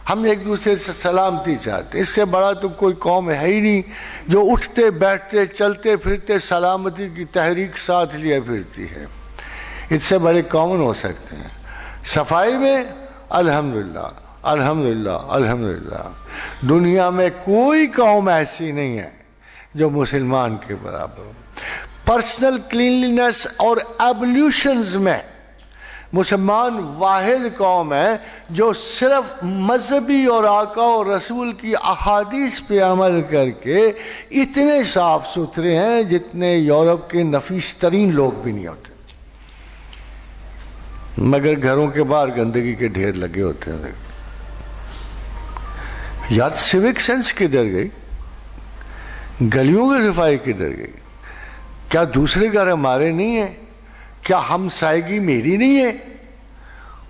Speaker 1: ہم ایک دوسرے سے سلامتی چاہتے. اس سے بڑا تو کوئی قوم ہے ہی نہیں جو اٹھتے بیٹھتے چلتے پھرتے سلامتی کی تحریک ساتھ لیے پھرتی ہے. اس سے بڑے کامن ہو سکتے ہیں. صفائی میں الحمدللہ الحمدللہ الحمدللہ, دنیا میں کوئی قوم ایسی نہیں ہے جو مسلمان کے برابر ہو. پرسنل کلینلینس اور ایبلیوشنز میں مسلمان واحد قوم ہے جو صرف مذہبی اور آقا اور رسول کی احادیث پہ عمل کر کے اتنے صاف ستھرے ہیں جتنے یورپ کے نفیس ترین لوگ بھی نہیں ہوتے. مگر گھروں کے باہر گندگی کے ڈھیر لگے ہوتے ہیں. یار سیوک سینس کدھر گئی, گلیوں کی صفائی کدھر گئی؟ کیا دوسرے گھر ہمارے نہیں ہیں؟ کیا ہمسائیگی میری نہیں ہے؟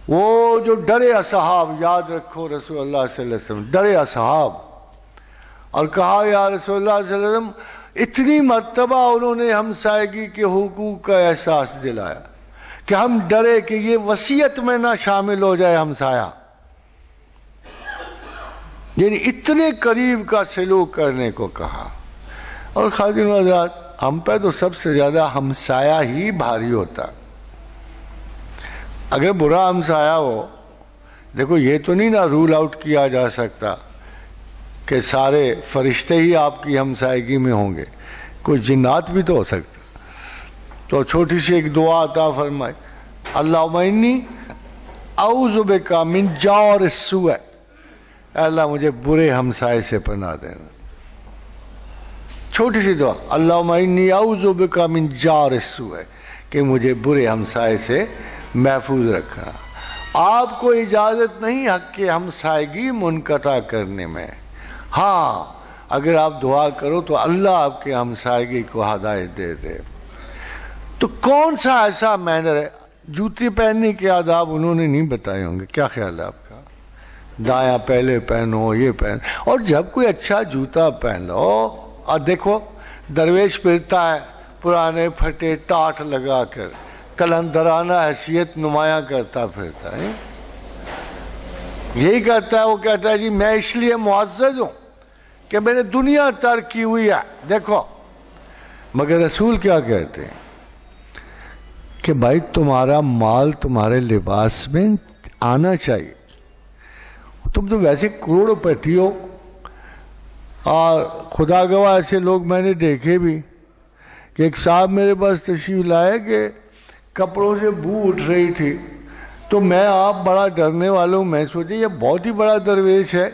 Speaker 1: وہ جو ڈرے اصحاب, یاد رکھو رسول اللہ صلی اللہ علیہ وسلم ڈرے اصحاب اور کہا یا رسول اللہ صلی اللہ علیہ وسلم, اتنی مرتبہ انہوں نے ہمسائیگی کے حقوق کا احساس دلایا کہ ہم ڈرے کہ یہ وصیت میں نہ شامل ہو جائے ہمسایہ. یعنی اتنے قریب کا سلوک کرنے کو کہا. اور خادم حضرات ہم پہ تو سب سے زیادہ ہمسایہ ہی بھاری ہوتا. اگر برا ہمسایہ ہو, دیکھو یہ تو نہیں نا رول آؤٹ کیا جا سکتا کہ سارے فرشتے ہی آپ کی ہمسائیگی میں ہوں گے, کوئی جنات بھی تو ہو سکتا. تو چھوٹی سی ایک دعا عطا فرمائے, اللہم انی اعوذ بک من جور السوء, اے اللہ مجھے برے ہمسائے سے پناہ دینا. چھوٹی سی دعا, اللہم انی اعوذ بک من جور السوء, کہ مجھے برے ہمسائے سے محفوظ رکھنا. آپ کو اجازت نہیں حق کے ہمسائیگی منقطع کرنے میں. ہاں اگر آپ دعا کرو تو اللہ آپ کے ہمسائیگی کو ہدایت دے دے. تو کون سا ایسا مینر ہے؟ جوتی پہننے کے آداب انہوں نے نہیں بتائے ہوں گے, کیا خیال ہے آپ کا؟ دایاں پہلے پہنو, یہ پہن, اور جب کوئی اچھا جوتا پہن لو, اور دیکھو درویش پھرتا ہے پرانے پھٹے ٹاٹ لگا کر, کلندرانہ حیثیت نمایاں کرتا پھرتا ہے, یہی کہتا ہے, وہ کہتا ہے جی میں اس لیے معزز ہوں کہ میں نے دنیا ترک کی ہوئی ہے. دیکھو مگر رسول کیا کہتے ہیں کہ بھائی تمہارا مال تمہارے لباس میں آنا چاہیے. تم تو ویسے کروڑوں پتی ہو. اور خدا گواہ ایسے لوگ میں نے دیکھے بھی کہ ایک صاحب میرے پاس تشریف لائے کہ کپڑوں سے بو اٹھ رہی تھی. تو میں آپ بڑا ڈرنے والا ہوں. میں سوچا یہ بہت ہی بڑا درویش ہے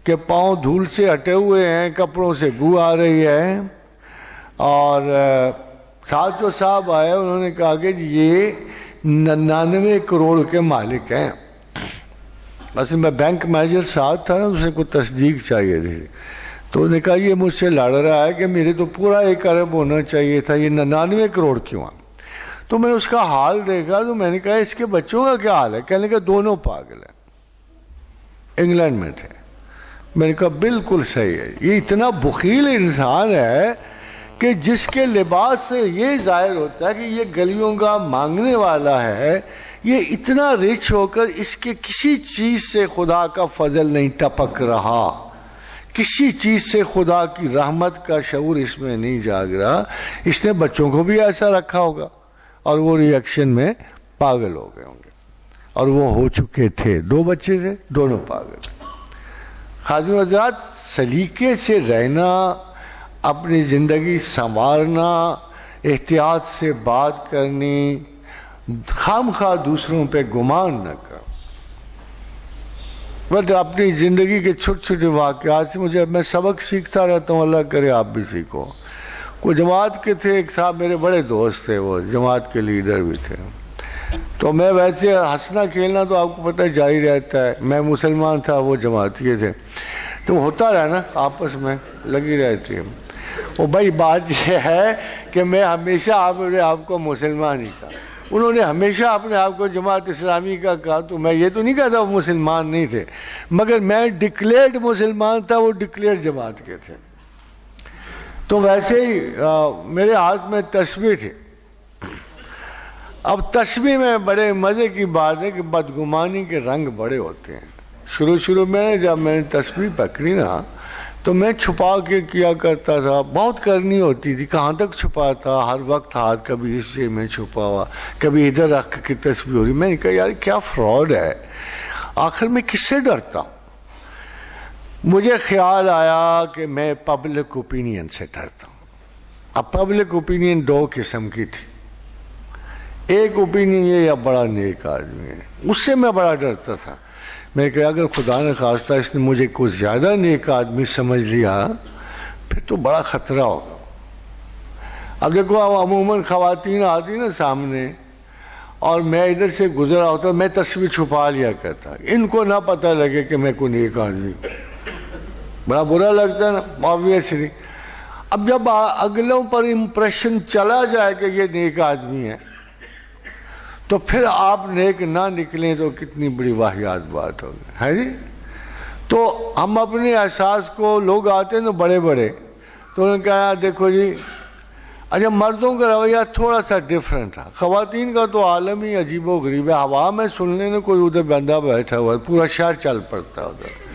Speaker 1: کہ پاؤں دھول سے ہٹے ہوئے ہیں, کپڑوں سے بو آ رہی ہے. اور ساتھ جو صاحب آئے انہوں نے کہا کہ یہ 99 کروڑ کے مالک ہیں. بس میں بینک مینیجر ساتھ تھا نا, اسے کوئی تصدیق چاہیے تھی. تو انہوں نے کہا یہ مجھ سے لڑ رہا ہے کہ میرے تو پورا 1 ارب ہونا چاہیے تھا, یہ 99 کروڑ کیوں ہے. تو میں نے اس کا حال دیکھا تو میں نے کہا اس کے بچوں کا کیا حال ہے. کہنے کہ دونوں پاگل ہیں, انگلینڈ میں تھے. میں نے کہا بالکل صحیح ہے. یہ اتنا بخیل انسان ہے کہ جس کے لباس سے یہ ظاہر ہوتا ہے کہ یہ گلیوں کا مانگنے والا ہے, یہ اتنا رچ ہو کر اس کے کسی چیز سے خدا کا فضل نہیں ٹپک رہا, کسی چیز سے خدا کی رحمت کا شعور اس میں نہیں جاگ رہا. اس نے بچوں کو بھی ایسا رکھا ہوگا اور وہ ری ایکشن میں پاگل ہو گئے ہوں گے. اور وہ ہو چکے تھے, 2 بچے تھے, دونوں پاگل. خادم حضرات, سلیقے سے رہنا, اپنی زندگی سنوارنا, احتیاط سے بات کرنی, خام خواہ دوسروں پہ گمان نہ کر. بس اپنی زندگی کے چھوٹے چھوٹے واقعات سے میں سبق سیکھتا رہتا ہوں. اللہ کرے آپ بھی سیکھو. کوئی جماعت کے تھے, ایک صاحب میرے بڑے دوست تھے, وہ جماعت کے لیڈر بھی تھے. تو میں ویسے ہنسنا کھیلنا تو آپ کو پتہ جاری رہتا ہے. میں مسلمان تھا, وہ جماعت کے تھے, تو ہوتا رہا نا, آپس میں لگی رہتی ہے. وہ بھائی بات یہ ہے کہ میں ہمیشہ آپ کو مسلمان ہی کہا. انہوں نے ہمیشہ اپنے آپ کو جماعت اسلامی کا کہا. تو میں یہ تو نہیں کہتا وہ مسلمان نہیں تھے, مگر میں ڈکلیئرڈ مسلمان تھا, وہ ڈکلیئرڈ جماعت کے تھے. تو ویسے ہی میرے ہاتھ میں تسبیح تھی. اب تسبیح میں بڑے مزے کی بات ہے کہ بدگمانی کے رنگ بڑے ہوتے ہیں. شروع میں جب میں نے تسبیح پکڑی نا تو میں چھپا کے کیا کرتا تھا. بہت کرنی ہوتی تھی, کہاں تک چھپاتا, ہر وقت ہاتھ کبھی اس جیب میں چھپا ہوا, کبھی ادھر رکھ کے تسبیح ہو رہی. میں نے کہا یار کیا فراڈ ہے, آخر میں کس سے ڈرتا ہوں. مجھے خیال آیا کہ میں پبلک اوپینین سے ڈرتا ہوں. اب پبلک اوپینین 2 قسم کی تھی. ایک اوپینین یہ بڑا نیک آدمی ہے, اس سے میں بڑا ڈرتا تھا. میں کہا اگر خدا نے خواستہ اس نے مجھے کچھ زیادہ نیک آدمی سمجھ لیا پھر تو بڑا خطرہ ہوگا. اب دیکھو عموماً خواتین آتی نا سامنے اور میں ادھر سے گزرا ہوتا, میں تصویر چھپا لیا کرتا, ان کو نہ پتہ لگے کہ میں کوئی نیک آدمی. بڑا برا لگتا ہے نا, آبویسلی. اب جب اگلوں پر امپریشن چلا جائے کہ یہ نیک آدمی ہے تو پھر آپ نیک نہ نکلیں تو کتنی بڑی واہیات بات ہوگی, ہے جی. تو ہم اپنے احساس کو, لوگ آتے ہیں نا بڑے بڑے, تو انہوں نے کہا دیکھو جی, اچھا مردوں کا رویہ تھوڑا سا ڈیفرنٹ تھا, خواتین کا تو عالم ہی عجیب و غریب ہے. ہوا میں سننے نے کوئی ادھر بندہ بیٹھا ہوا ہے, پورا شہر چل پڑتا ہے ادھر.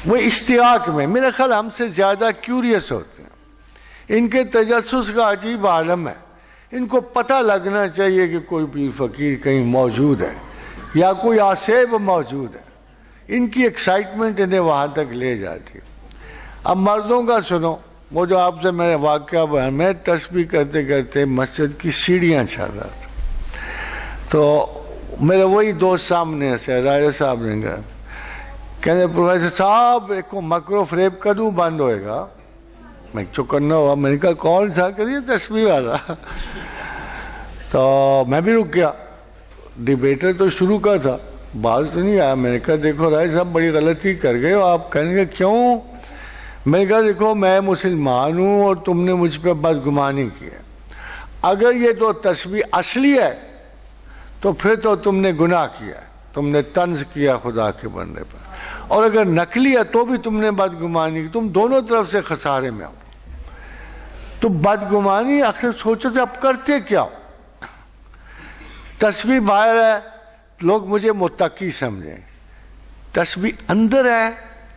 Speaker 1: وہ اشتیاق میں میرا خیال ہم سے زیادہ کیوریس ہوتے ہیں. ان کے تجسس کا عجیب عالم ہے. ان کو پتہ لگنا چاہیے کہ کوئی پیر فقیر کہیں موجود ہے یا کوئی آسیب موجود ہے. ان کی ایکسائٹمنٹ انہیں وہاں تک لے جاتی ہے. اب مردوں کا سنو, وہ جو آپ سے میں واقعہ بیان, میں تسبیح کرتے کرتے مسجد کی سیڑھیاں چڑھ رہا تھا. تو میرے وہی دوست سامنے سے راجہ صاحب نے کہا, کہنے پروفیسر صاحب ایک کو مکرو فریب کدوں بند ہوئے گا. میں چپ کرنا ہوا. میں نے کہا کون سا کریے تسبیح والا. تو میں بھی رک گیا. ڈیبیٹر تو شروع کا تھا, بات تو نہیں آیا. میں نے کہا دیکھو رائے صاحب بڑی غلطی کر گئے ہو آپ. کہنے کا کیوں؟ میں نے کہا دیکھو میں مسلمان ہوں اور تم نے مجھ پہ بدگمانی کی ہے. اگر یہ تو تسبیح اصلی ہے تو پھر تو تم نے گناہ کیا ہے, تم نے طنز کیا خدا کے بندے پر. اور اگر نقلی ہے تو بھی تم نے بدگمانی کی. تم دونوں طرف سے خسارے میں ہو. تو بدگمانی آخر سوچو تھے اب کرتے کیا ہو. تسبیح باہر ہے, لوگ مجھے متقی سمجھیں. تسبیح اندر ہے,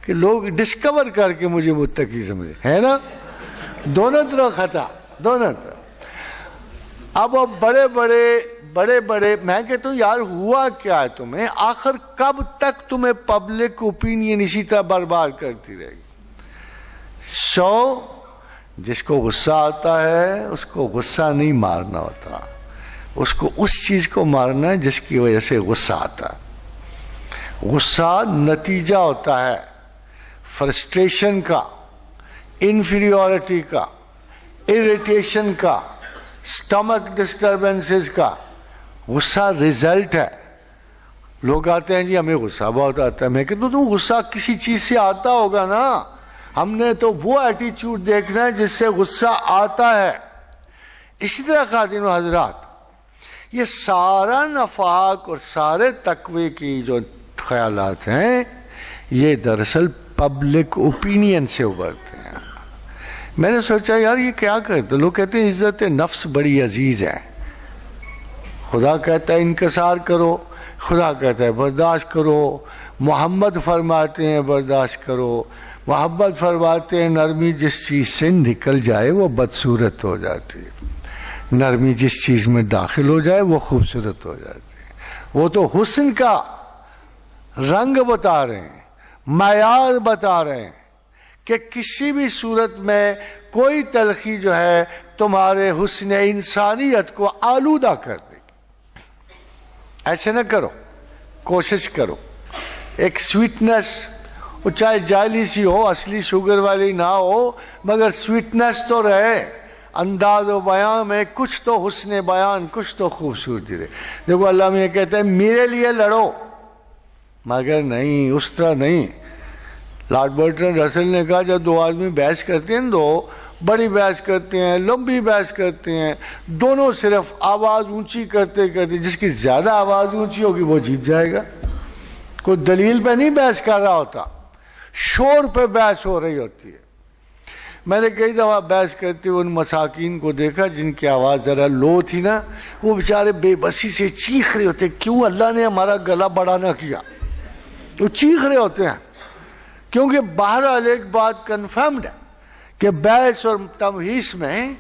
Speaker 1: کہ لوگ ڈسکور کر کے مجھے متقی سمجھے، ہے نا؟ دونوں طرف خطا، دونوں طرف۔ اب بڑے بڑے میں کہتا ہوں یار ہوا کیا ہے تمہیں؟ آخر کب تک تمہیں پبلک اوپینین اسی طرح برباد کرتی رہے گی؟ جس کو غصہ آتا ہے اس کو غصہ نہیں مارنا ہوتا، اس کو اس چیز کو مارنا ہے جس کی وجہ سے غصہ آتا ہے۔ غصہ نتیجہ ہوتا ہے فرسٹریشن کا، انفیریورٹی کا، اریٹیشن کا، سٹمک ڈسٹربنسز کا۔ غصہ ریزلٹ ہے۔ لوگ آتے ہیں جی ہمیں غصہ بہت آتا ہے، میں کہتا ہوں تم غصہ کسی چیز سے آتا ہوگا نا، ہم نے تو وہ ایٹیچیوڈ دیکھنا ہے جس سے غصہ آتا ہے۔ اسی طرح خواتین و حضرات، یہ سارا نفاق اور سارے تقوی کی جو خیالات ہیں یہ دراصل پبلک اوپینین سے ابھرتے ہیں۔ میں نے سوچا یار یہ کیا کرتے؟ لوگ کہتے ہیں عزت نفس بڑی عزیز ہے، خدا کہتا ہے انکسار کرو، خدا کہتا ہے برداشت کرو، محمد فرماتے ہیں برداشت کرو، محبت فرماتے ہیں نرمی جس چیز سے نکل جائے وہ بدصورت ہو جاتی ہے، نرمی جس چیز میں داخل ہو جائے وہ خوبصورت ہو جاتی ہے۔ وہ تو حسن کا رنگ بتا رہے ہیں، معیار بتا رہے ہیں کہ کسی بھی صورت میں کوئی تلخی جو ہے تمہارے حسن انسانیت کو آلودہ کر دے گی۔ ایسے نہ کرو، کوشش کرو۔ ایک سویٹنس، وہ چاہے جعلی سی ہو، اصلی شوگر والی نہ ہو، مگر سویٹنس تو رہے، انداز و بیان میں کچھ تو حسن بیان، کچھ تو خوبصورتی رہے۔ دیکھو اللہ میں یہ کہتا ہے میرے لیے لڑو، مگر نہیں اس طرح نہیں۔ لارڈ برٹرن رسل نے کہا جب دو آدمی بحث کرتے ہیں، دو بڑی بحث کرتے ہیں، لمبی بحث کرتے ہیں، دونوں صرف آواز اونچی کرتے کرتے، جس کی زیادہ آواز اونچی ہوگی وہ جیت جائے گا۔ کوئی دلیل پہ نہیں بحث کر رہا ہوتا، شور پہ بحث ہو رہی ہوتی ہے۔ میں نے کئی دفعہ بحث کرتے ان مساکین کو دیکھا جن کی آواز ذرا لو تھی نا، وہ بیچارے بے بسی سے چیخ رہے ہوتے کیوں اللہ نے ہمارا گلا بڑا نہ کیا، وہ چیخ رہے ہوتے ہیں، کیونکہ بہرحال ایک بات کنفرمڈ ہے کہ بحث اور تمہیس میں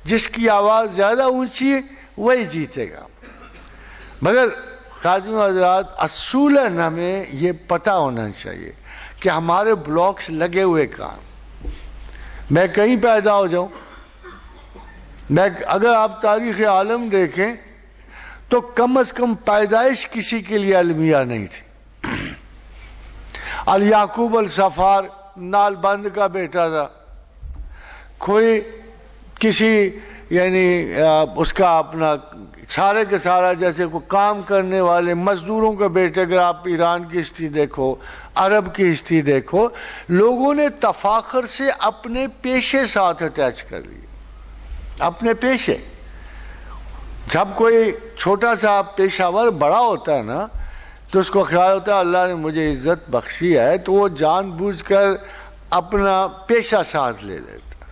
Speaker 1: جس کی آواز زیادہ اونچی ہے وہی جیتے گا۔ مگر خادم حضرات اصولاً ہمیں یہ پتہ ہونا چاہیے کہ ہمارے بلاکس لگے ہوئے کہاں۔ میں کہیں پیدا ہو جاؤں، اگر آپ تاریخ عالم دیکھیں تو کم از کم پیدائش کسی کے لیے المیہ نہیں تھی۔ الیعقوب الصفار نال بند کا بیٹا تھا، کوئی کسی یعنی اس کا اپنا سارے کے سارا جیسے کوئی کام کرنے والے مزدوروں کے بیٹے، اگر آپ ایران کی ہسٹری دیکھو، عرب کی ہسٹری دیکھو، لوگوں نے تفاخر سے اپنے پیشے ساتھ اٹیچ کر لیے، اپنے پیشے۔ جب کوئی چھوٹا سا پیشہ ور بڑا ہوتا ہے نا تو اس کو خیال ہوتا ہے اللہ نے مجھے عزت بخشی ہے، تو وہ جان بوجھ کر اپنا پیشہ ساتھ لے لیتا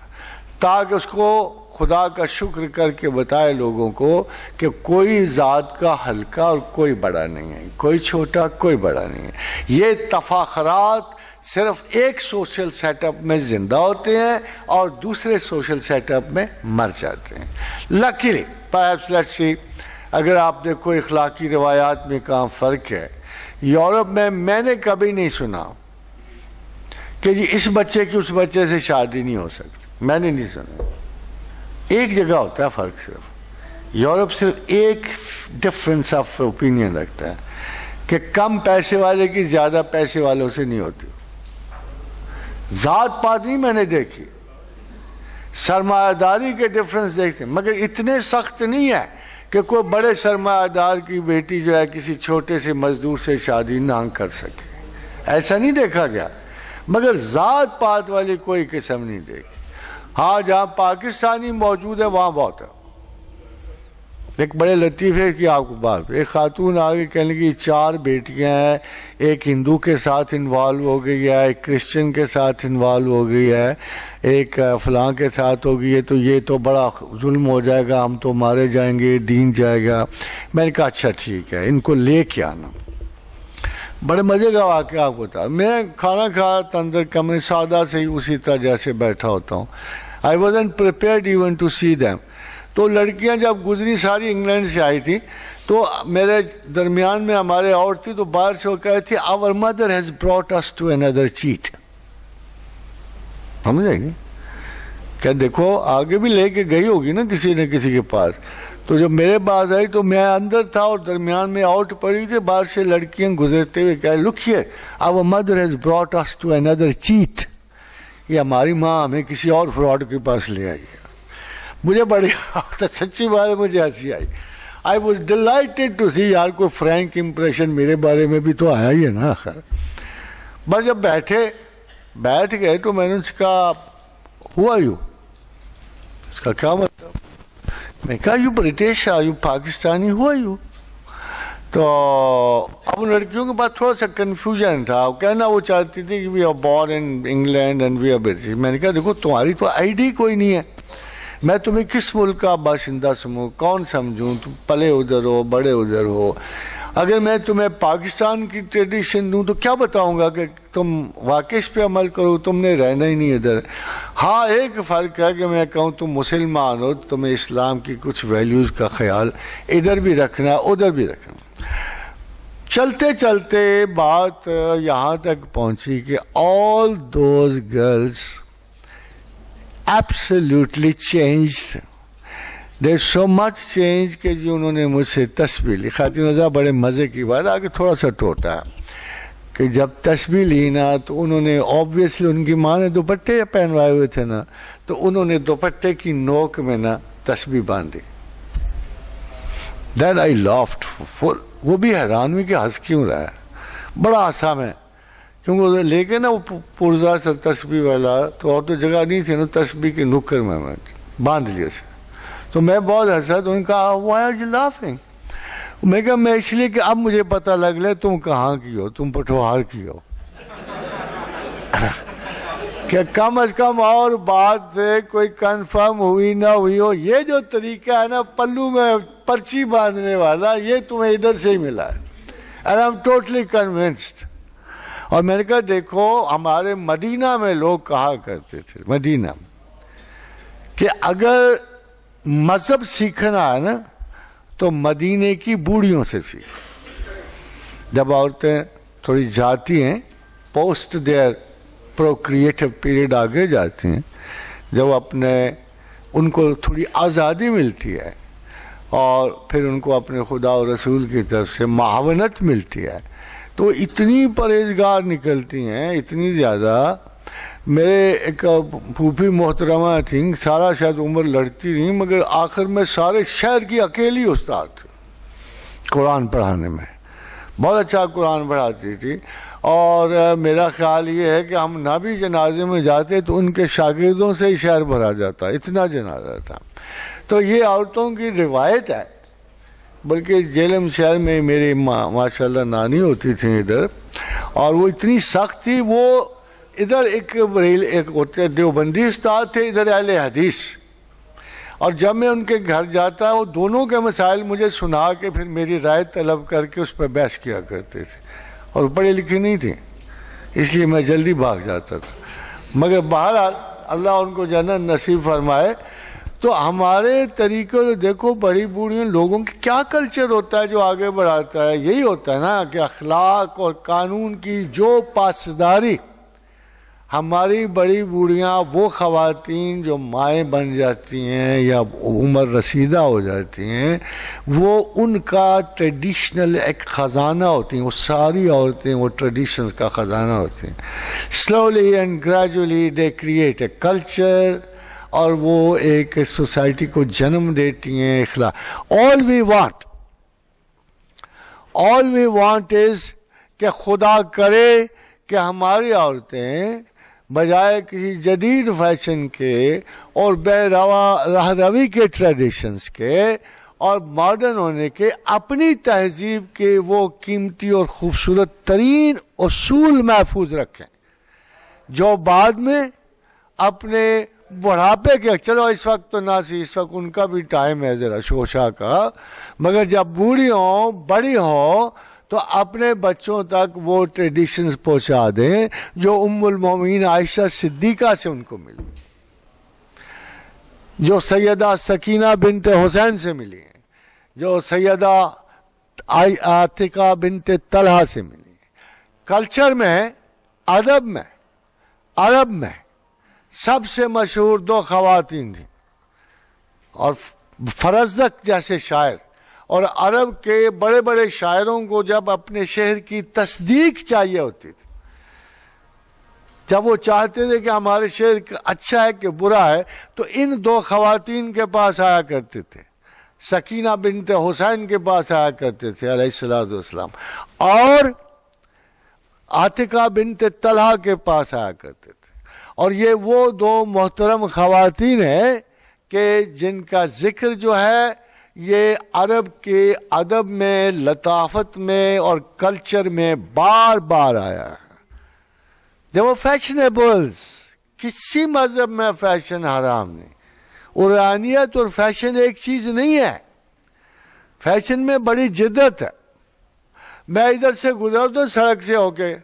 Speaker 1: تاکہ اس کو خدا کا شکر کر کے بتائے لوگوں کو کہ کوئی ذات کا ہلکا اور کوئی بڑا نہیں ہے، کوئی چھوٹا کوئی بڑا نہیں ہے۔ یہ تفاخرات صرف ایک سوشل سیٹ اپ میں زندہ ہوتے ہیں اور دوسرے سوشل سیٹ اپ میں مر جاتے ہیں۔ لکیلی perhaps let's see، اگر آپ دیکھو اخلاقی روایات میں کہاں فرق ہے۔ یورپ میں نے کبھی نہیں سنا کہ جی اس بچے کی اس بچے سے شادی نہیں ہو سکتی، میں نے نہیں سنا۔ ایک جگہ ہوتا ہے فرق، صرف یورپ صرف ایک ڈفرنس آف اوپینین رکھتا ہے کہ کم پیسے والے کی زیادہ پیسے والوں سے نہیں ہوتی۔ ذات پات نہیں میں نے دیکھی، سرمایہ داری کے ڈفرنس دیکھتے ہیں، مگر اتنے سخت نہیں ہے کہ کوئی بڑے سرمایہ دار کی بیٹی جو ہے کسی چھوٹے سے مزدور سے شادی نہ کر سکے، ایسا نہیں دیکھا گیا۔ مگر ذات پات والی کوئی قسم نہیں دیکھی۔ ہاں جہاں پاکستانی موجود ہے وہاں بہت ہے۔ ایک بڑے لطیفے کی آپ کو بات، ایک خاتون آگے کہنے لگی 4 بیٹیاں ہیں، ایک ہندو کے ساتھ انوالو ہو گئی ہے، ایک کرسچن کے ساتھ انوالو ہو گئی ہے، ایک فلاں کے ساتھ ہو گئی ہے، تو یہ تو بڑا ظلم ہو جائے گا، ہم تو مارے جائیں گے، دین جائے گا۔ میں نے کہا اچھا ٹھیک ہے، ان کو لے کے آنا۔ بڑے مزے کا واقعہ آپ کو تھا. میں کھانا کھا تندر کا میں سادہ سے ہی اسی طرح جیسے بیٹھا ہوتا ہوں. I wasn't prepared even to see them. تو لڑکیاں جب گزری ساری انگلینڈ سے آئی تھی تو میرے درمیان میں ہمارے اور تھی تو باہر سے وہ کہہ تھی our mother has brought us to another cheat. سمجھے گی کہ دیکھو آگے بھی لے کے گئی ہوگی نا کسی نہ کسی کے پاس. تو جب میرے پاس آئی تو میں اندر تھا اور درمیان میں آؤٹ پڑی تھی, باہر سے لڑکیاں گزرتے ہوئے کہا look here our mother has brought us to another cheat. یہ ہماری ماں ہمیں کسی اور فراڈ کے پاس لے آئی ہے. مجھے بڑی سچی بات ہے, مجھے ہنسی آئی. I was delighted to see یار کوئی فرینک امپریشن میرے بارے میں بھی تو آیا ہی ہے نا آخر. بس جب بیٹھ گئے تو میں نے اس کا who are you, اس کا کیا مطلب, میں کہا you British, you Pakistani, who are you. تو اب لڑکیوں کے پاس تھوڑا سا کنفیوژن تھا, کہنا وہ چاہتی تھی کہ we are born in England and we are British. میں نے کہا دیکھو تمہاری تو آئی ڈی کوئی نہیں ہے, میں تمہیں کس ملک کا باشندہ سمجھوں, کون سمجھوں, تم پلے ادھر ہو بڑے ادھر ہو. اگر میں تمہیں پاکستان کی ٹریڈیشن دوں تو کیا بتاؤں گا کہ تم واقعی اس پہ عمل کرو, تم نے رہنا ہی نہیں ادھر. ہاں ایک فرق ہے کہ میں کہوں تم مسلمان ہو, تمہیں اسلام کی کچھ ویلیوز کا خیال ادھر بھی رکھنا ادھر بھی رکھنا. چلتے چلتے بات یہاں تک پہنچی کہ all those girls absolutely changed. There's so much change کہ جی انہوں نے مجھ سے تسبیح لی. خاتون رضا بڑے مزے کی بات, آگے تھوڑا سا ٹوٹا کہ جب تسبیح لی نا تو انہوں نے obviously ان کی ماں نے دوپٹے پہنوائے ہوئے تھے نا, تو انہوں نے دوپٹے کی نوک میں نا تسبیح باندھی. Then I laughed for وہ بھی حیران ہوئی کہ ہنس کیوں رہا ہے, بڑا آسان ہے کیونکہ لے کے نا وہ پرزا سا تسبیح والا, تو اور تو جگہ نہیں تھی نا تسبیح کے نکر میں باندھ لیا سے. تو میں بہت ہنسا, تو انہوں نے کہا why are you laughing. میں کہا میں اس لیے کہ اب مجھے پتہ لگ لے تم کہاں کی ہو, تم پٹھوہار کی ہو. کہ کم از کم اور بات سے کوئی کنفرم ہوئی نہ ہوئی ہو, یہ جو طریقہ ہے نا پلو میں پرچی باندھنے والا, یہ تمہیں ادھر سے ہی ملا ہے. And I'm totally convinced. اور میں نے کہا دیکھو ہمارے مدینہ میں لوگ کہا کرتے تھے, مدینہ کہ اگر مذہب سیکھنا ہے نا تو مدینے کی بوڑھیوں سے سیکھ. جب عورتیں تھوڑی جاتی ہیں پوسٹ دیئر پروکریٹو پیریڈ آگے جاتی ہیں, جب ان کو تھوڑی آزادی ملتی ہے اور پھر ان کو اپنے خدا و رسول کی طرف سے معاونت ملتی ہے, تو اتنی پرہیزگار نکلتی ہیں, اتنی زیادہ. میرے ایک پھوپھی محترمہ تھیں, سارا شاید عمر لڑتی رہی مگر آخر میں سارے شہر کی اکیلی استاد تھی قرآن پڑھانے میں, بہت اچھا قرآن پڑھاتی تھی. اور میرا خیال یہ ہے کہ ہم نہ بھی جنازے میں جاتے تو ان کے شاگردوں سے ہی شہر بھرا جاتا, اتنا جنازہ تھا. تو یہ عورتوں کی روایت ہے. بلکہ جیلم شہر میں میری ماشاءاللہ نانی ہوتی تھی ادھر, اور وہ اتنی سخت تھی, وہ ادھر ایک ہوتے دیوبندی استاد تھے, ادھر اہل حدیث. اور جب میں ان کے گھر جاتا وہ دونوں کے مسائل مجھے سنا کے پھر میری رائے طلب کر کے اس پہ بحث کیا کرتے تھے, اور پڑھے لکھے نہیں تھے اس لیے میں جلدی بھاگ جاتا تھا. مگر بہرحال اللہ ان کو جنت نصیب فرمائے. تو ہمارے طریقے تو دیکھو بڑی بوڑھیوں لوگوں کی کیا کلچر ہوتا ہے جو آگے بڑھاتا ہے, یہی ہوتا ہے نا کہ اخلاق اور قانون کی جو پاسداری. ہماری بڑی بوڑھیاں وہ خواتین جو مائیں بن جاتی ہیں یا عمر رسیدہ ہو جاتی ہیں, وہ ان کا ٹریڈیشنل ایک خزانہ ہوتی ہیں. وہ ساری عورتیں وہ ٹریڈیشنز کا خزانہ ہوتی ہیں. Slowly and gradually they create a culture, اور وہ ایک سوسائٹی کو جنم دیتی ہیں اخلاق. all we want is کہ خدا کرے کہ ہماری عورتیں بجائے کسی جدید فیشن کے اور بے راہ روی کے ٹریڈیشنز کے اور ماڈرن ہونے کے, اپنی تہذیب کے وہ قیمتی اور خوبصورت ترین اصول محفوظ رکھیں جو بعد میں اپنے بڑھاپے کے, چلو اس وقت تو نہ سی, اس وقت ان کا بھی ٹائم ہے ذرا شوشا کا, مگر جب بوڑھی ہوں بڑی ہوں تو اپنے بچوں تک وہ ٹریڈیشنز پہنچا دیں جو ام المومنین عائشہ صدیقہ سے ان کو ملی، جو سیدہ سکینہ بنت حسین سے ملی ہیں، جو سیدہ عاتقہ بنت طلحہ سے ملی ہیں۔ کلچر میں، ادب میں، عرب میں سب سے مشہور 2 خواتین تھیں، اور فرزدق جیسے شاعر، اور عرب کے بڑے بڑے شاعروں کو جب اپنے شعر کی تصدیق چاہیے ہوتی تھی، جب وہ چاہتے تھے کہ ہمارے شعر اچھا ہے کہ برا ہے، تو ان 2 خواتین کے پاس آیا کرتے تھے، سکینہ بنت حسین کے پاس آیا کرتے تھے علیہ السلام، اور عاتقہ بنت طلحہ کے پاس آیا کرتے تھے۔ اور یہ وہ 2 محترم خواتین ہیں کہ جن کا ذکر جو ہے یہ عرب کے ادب میں، لطافت میں اور کلچر میں بار بار آیا ہے۔ They were fashionables، کسی مذہب میں فیشن حرام نہیں، عرانیت اور فیشن ایک چیز نہیں ہے، فیشن میں بڑی جدت ہے۔ میں ادھر سے گزر تو سڑک سے ہو کے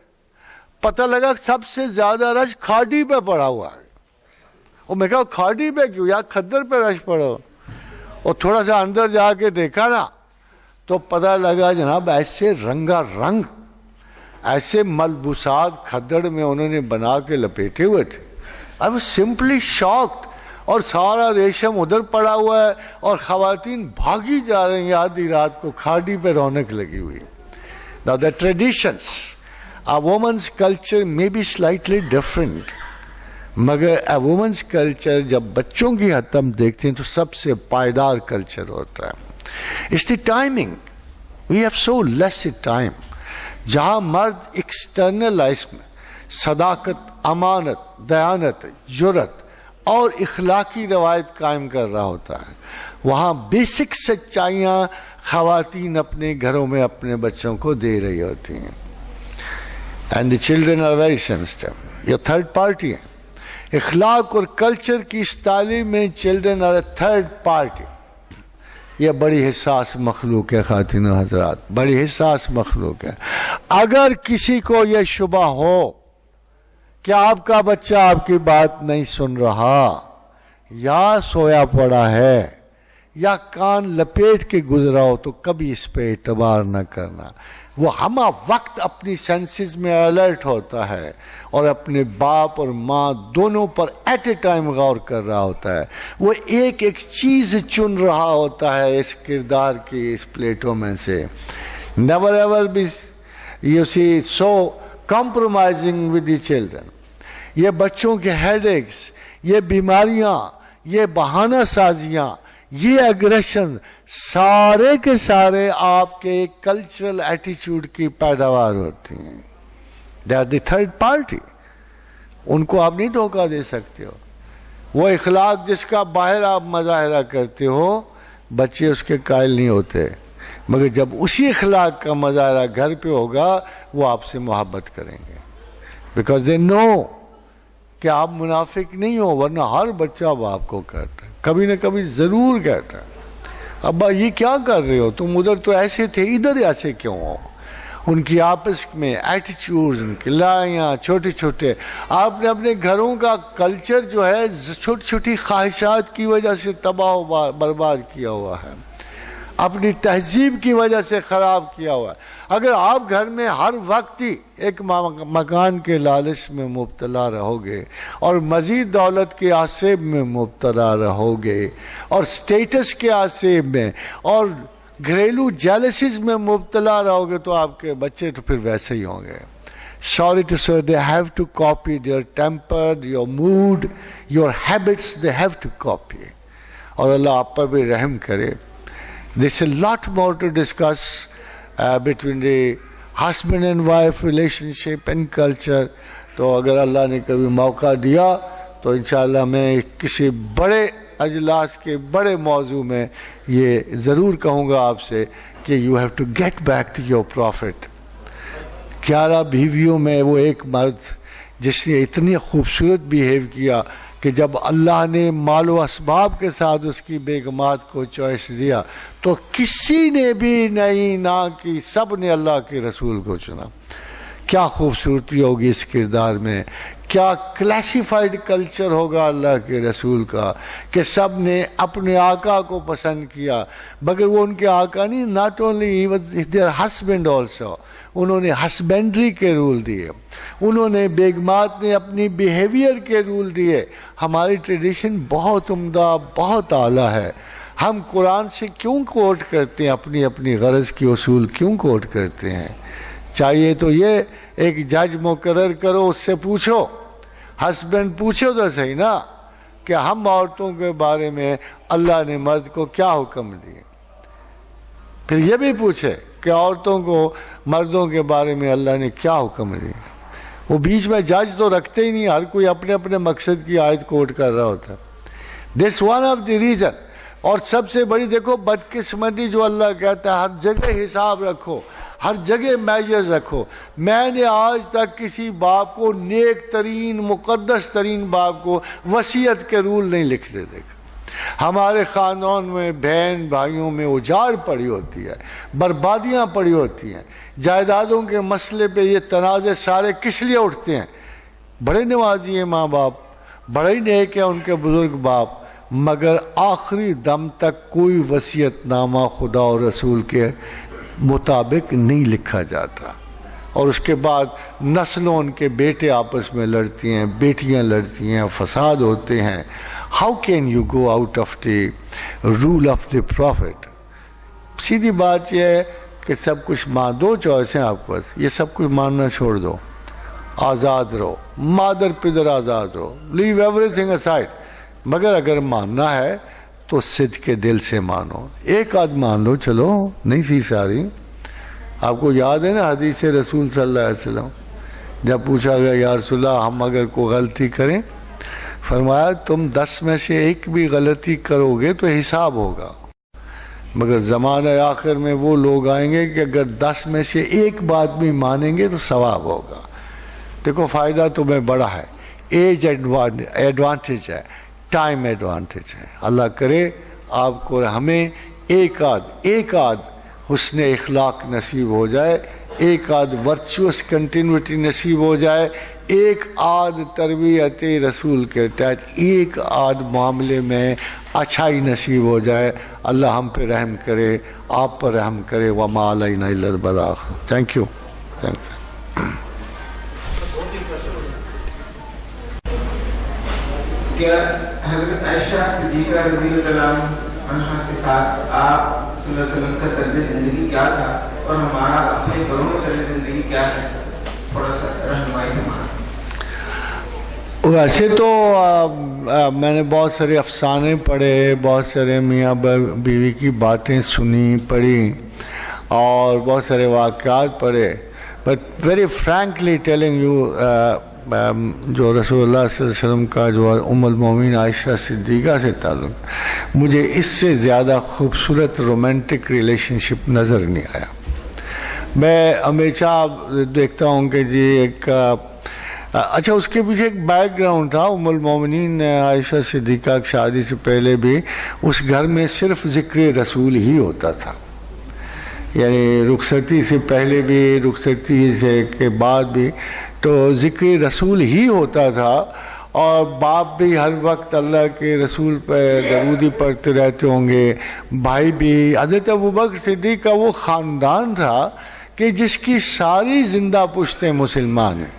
Speaker 1: پتہ لگا سب سے زیادہ رش کھاڑی پہ پڑا ہوا ہے، اور میں کہا کھاڑی پہ کیوں، یا کھدر پہ رش پڑا، اور تھوڑا سا اندر جا کے دیکھا نا تو پتہ لگا جناب ایسے رنگا رنگ، ایسے ملبوسات کھدڑ میں انہوں نے بنا کے لپیٹے ہوئے تھے۔ I was simply shocked، اور سارا ریشم ادھر پڑا ہوا ہے اور خواتین بھاگی جا رہی ہیں آدھی رات کو، کھاڑی پہ رونق لگی ہوئی۔ Now the traditions، a woman's culture may be slightly different، مگر a woman's culture جب بچوں کی حد ہم دیکھتے ہیں تو سب سے پائیدار کلچر ہوتا ہے۔ It's the timing، we have so less time۔ جہاں مرد ایکسٹرنل لائف میں صداقت، امانت، دیانت، جرت اور اخلاقی روایت قائم کر رہا ہوتا ہے، وہاں بیسک سچائیاں خواتین اپنے گھروں میں اپنے بچوں کو دے رہی ہوتی ہیں۔ And the children are very sensitive, یہ تھرڈ پارٹی ہے۔ اخلاق اور کلچر کی اس تعلیم میں children are a third party. یہ بڑی حساس مخلوق ہے خواتین و حضرات، بڑی حساس مخلوق ہے۔ اگر کسی کو یہ شبہ ہو کہ آپ کا بچہ آپ کی بات نہیں سن رہا، یا سویا پڑا ہے، یا کان لپیٹ کے گزرا ہو، تو کبھی اس پہ اعتبار نہ کرنا۔ وہ ہمہ وقت اپنی سینسز میں الرٹ ہوتا ہے اور اپنے باپ اور ماں دونوں پر ایٹ اے ٹائم غور کر رہا ہوتا ہے، وہ ایک ایک چیز چن رہا ہوتا ہے اس کردار کی اس پلیٹوں میں سے۔ never ever be you see so compromising with the children۔ یہ بچوں کے ہیڈ ایکس، یہ بیماریاں، یہ بہانہ سازیاں، یہ اگریشن سارے کے سارے آپ کے کلچرل ایٹیچیوڈ کی پیداوار ہوتی ہیں۔ They are the third party, ان کو آپ نہیں دھوکہ دے سکتے ہو۔ وہ اخلاق جس کا باہر آپ مظاہرہ کرتے ہو بچے اس کے قائل نہیں ہوتے، مگر جب اسی اخلاق کا مظاہرہ گھر پہ ہوگا وہ آپ سے محبت کریں گے، بیکاز دے نو کہ آپ منافق نہیں ہو، ورنہ ہر بچہ اب آپ کو کہتا ہے، کبھی نہ کبھی ضرور کہتا ہے ابا یہ کیا کر رہے ہو تم، ادھر تو ایسے تھے ادھر ایسے کیوں ہو۔ ان کی آپس میں ایٹیچیوڈز، ان کی لڑائیاں چھوٹے چھوٹے، آپ نے اپنے گھروں کا کلچر جو ہے چھوٹی چھوٹی خواہشات کی وجہ سے تباہ و برباد کیا ہوا ہے، اپنی تہذیب کی وجہ سے خراب کیا ہوا ہے۔ اگر آپ گھر میں ہر وقت ہی ایک مکان کے لالچ میں مبتلا رہو گے اور مزید دولت کے آسیب میں مبتلا رہو گے اور سٹیٹس کے آسیب میں اور گھریلو جیلسیز میں مبتلا رہو گے تو آپ کے بچے تو پھر ویسے ہی ہوں گے۔ Sorry to say, they have to copy your temper, your mood, your habits, they have to copy۔ اور اللہ آپ پر بھی رحم کرے۔ There's a lot more to discuss between the husband and wife relationship and culture۔ تو اگر اللہ نے کبھی موقع دیا تو انشاءاللہ میں کسی بڑے اجلاس کے بڑے موضوع میں یہ ضرور کہوں گا آپ سے کہ you have to get back to your prophet۔ 11 بیویوں میں وہ ایک مرد جس نے اتنی خوبصورت بیہیو کیا کہ جب اللہ نے مال و اسباب کے ساتھ اس کی بیگمات کو چوائس دیا تو کسی نے بھی نہیں نہ کی، سب نے اللہ کے رسول کو چنا۔ کیا خوبصورتی ہوگی اس کردار میں، کیا کلاسیفائڈ کلچر ہوگا اللہ کے رسول کا کہ سب نے اپنے آقا کو پسند کیا، مگر وہ ان کے آقا نہیں، not only he was there husband also, انہوں نے ہسبینڈری کے رول دیے، انہوں نے بیگمات نے اپنی بیہیویئر کے رول دیے۔ ہماری ٹریڈیشن بہت عمدہ، بہت اعلیٰ ہے، ہم قرآن سے کیوں کوٹ کرتے ہیں، اپنی اپنی غرض کی اصول کیوں کوٹ کرتے ہیں؟ چاہیے تو یہ ایک جج مقرر کرو، اس سے پوچھو، ہسبینڈ پوچھو تو صحیح نا کہ ہم عورتوں کے بارے میں اللہ نے مرد کو کیا حکم دیے، پھر یہ بھی پوچھے کہ عورتوں کو مردوں کے بارے میں اللہ نے کیا حکم دیے۔ وہ بیچ میں جج تو رکھتے ہی نہیں، ہر کوئی اپنے اپنے مقصد کی آیت کوٹ کر رہا ہوتا ہے۔ This one of the reason. اور سب سے بڑی دیکھو بدقسمتی جو اللہ کہتا ہے، ہر جگہ حساب رکھو، ہر جگہ میجرز رکھو۔ میں نے آج تک کسی باپ کو، نیک ترین مقدس ترین باپ کو وصیت کے رول نہیں لکھتے دیکھا۔ ہمارے خاندان میں بہن بھائیوں میں اجاڑ پڑی ہوتی ہے، بربادیاں پڑی ہوتی ہیں، جائیدادوں کے مسئلے پہ یہ تنازع سارے کس لیے اٹھتے ہیں؟ بڑے نوازی ہیں ماں باپ، بڑے ہی نیک ہیں ان کے بزرگ باپ، مگر آخری دم تک کوئی وصیت نامہ خدا اور رسول کے مطابق نہیں لکھا جاتا، اور اس کے بعد نسلوں ان کے بیٹے آپس میں لڑتی ہیں، بیٹیاں لڑتی ہیں، فساد ہوتے ہیں۔ How can you go out of the rule of the prophet؟ سیدھی بات یہ ہے کہ سب کچھ دو چوائس ہیں آپ پاس، یہ سب کچھ ماننا چھوڑ دو، آزاد رہو، مادر پدر آزاد رہو، لیو ایوری تھنگ اسائڈ، مگر اگر ماننا ہے تو صدق کے دل سے مانو۔ ایک آدھ مان لو، چلو نہیں سی ساری۔ آپ کو یاد ہے نا حدیث رسول صلی اللہ علیہ وسلم، جب پوچھا گیا یا رسول اللہ ہم اگر کوئی غلطی کریں، فرمایا تم 10 میں سے ایک بھی غلطی کرو گے تو حساب ہوگا، مگر زمانہ آخر میں وہ لوگ آئیں گے کہ اگر 10 میں سے ایک بات بھی مانیں گے تو ثواب ہوگا۔ دیکھو فائدہ تمہیں بڑا ہے، ایج ایڈوانٹیج ہے، ٹائم ایڈوانٹیج ہے۔ اللہ کرے آپ کو ہمیں ایک آدھ حسن اخلاق نصیب ہو جائے، ایک آدھ ورچوس کنٹینوٹی نصیب ہو جائے، ایک آدھ تربیت رسول کے تحت ایک آدھ معاملے میں اچھائی نصیب ہو جائے۔ اللہ ہم پہ رحم کرے، آپ پر رحم کرے۔ وما علینا الا البلاغ۔ Thank you, thanks.
Speaker 2: کیا حضرت عائشہ صدیقہ رضی اللہ عنہا کے ساتھ آپ صلی اللہ علیہ وسلم کا طرز زندگی کیا تھا اور ہمارا اپنے گھروں میں طرز زندگی کیا ہے؟ تھوڑا سا رہنمائی ہمارا۔
Speaker 1: ویسے تو میں نے بہت سارے افسانے پڑھے، بہت سارے میاں بیوی کی باتیں سنی پڑھی اور بہت سارے واقعات پڑھے، but very frankly telling you, جو رسول اللہ صلی اللہ علیہ وسلم کا جو ام المومنین عائشہ صدیقہ سے تعلق، مجھے اس سے زیادہ خوبصورت رومانٹک ریلیشن شپ نظر نہیں آیا۔ میں ہمیشہ دیکھتا ہوں کہ جی ایک اچھا اس کے پیچھے ایک بیک گراؤنڈ تھا۔ ام المومنین عائشہ صدیقہ کی شادی سے پہلے بھی اس گھر میں صرف ذکر رسول ہی ہوتا تھا، یعنی رخصتی سے پہلے بھی، رخصتی سے کے بعد بھی تو ذکر رسول ہی ہوتا تھا، اور باپ بھی ہر وقت اللہ کے رسول پہ درودی پڑھتے رہتے ہوں گے، بھائی بھی۔ حضرت ابوبکر صدیق کا وہ خاندان تھا کہ جس کی ساری زندہ پشتیں مسلمان ہیں۔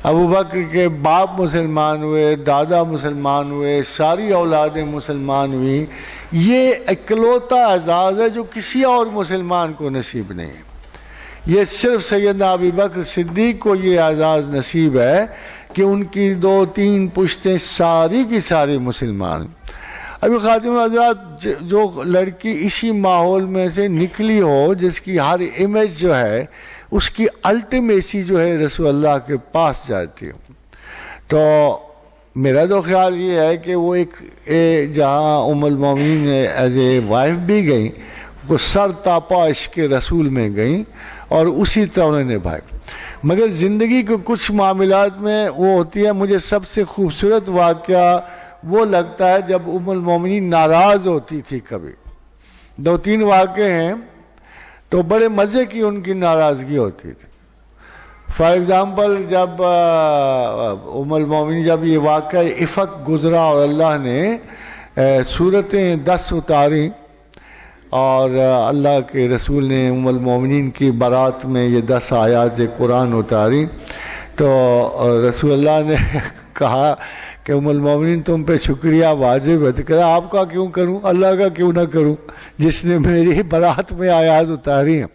Speaker 1: ابوبکر کے باپ مسلمان ہوئے، دادا مسلمان ہوئے، ساری اولادیں مسلمان ہوئی۔ یہ اکلوتا اعزاز ہے جو کسی اور مسلمان کو نصیب نہیں ہے۔ یہ صرف سیدنا ابو بکر صدیق کو یہ اعزاز نصیب ہے کہ ان کی 2-3 پشتیں ساری کی ساری مسلمان۔ ابھی خاتم حضرات، جو لڑکی اسی ماحول میں سے نکلی ہو، جس کی ہر امیج جو ہے اس کی الٹیمیسی جو ہے رسول اللہ کے پاس جاتی ہو، تو میرا تو خیال یہ ہے کہ وہ ایک جہاں ام المومنین ایز اے وائف بھی گئیں، وہ سر تاپا عشق رسول میں گئیں اور اسی طرح انہوں نے نبھائی۔ مگر زندگی کے کچھ معاملات میں وہ ہوتی ہے. مجھے سب سے خوبصورت واقعہ وہ لگتا ہے جب ام المومنین ناراض ہوتی تھی. کبھی 2-3 واقعے ہیں تو بڑے مزے کی ان کی ناراضگی ہوتی تھی. فار ایگزامپل جب ام المومنین جب یہ واقعہ افق گزرا اور اللہ نے سورتیں 10 اتاری اور اللہ کے رسول نے ام المومنین کی بارات میں یہ 10 آیات قرآن اتاری تو رسول اللہ نے کہا کہ ام المومنین تم پہ شکریہ واجب ہے. تو کہا آپ کا کیوں کروں, اللہ کا کیوں نہ کروں جس نے میری بارات میں آیات اتاری ہیں.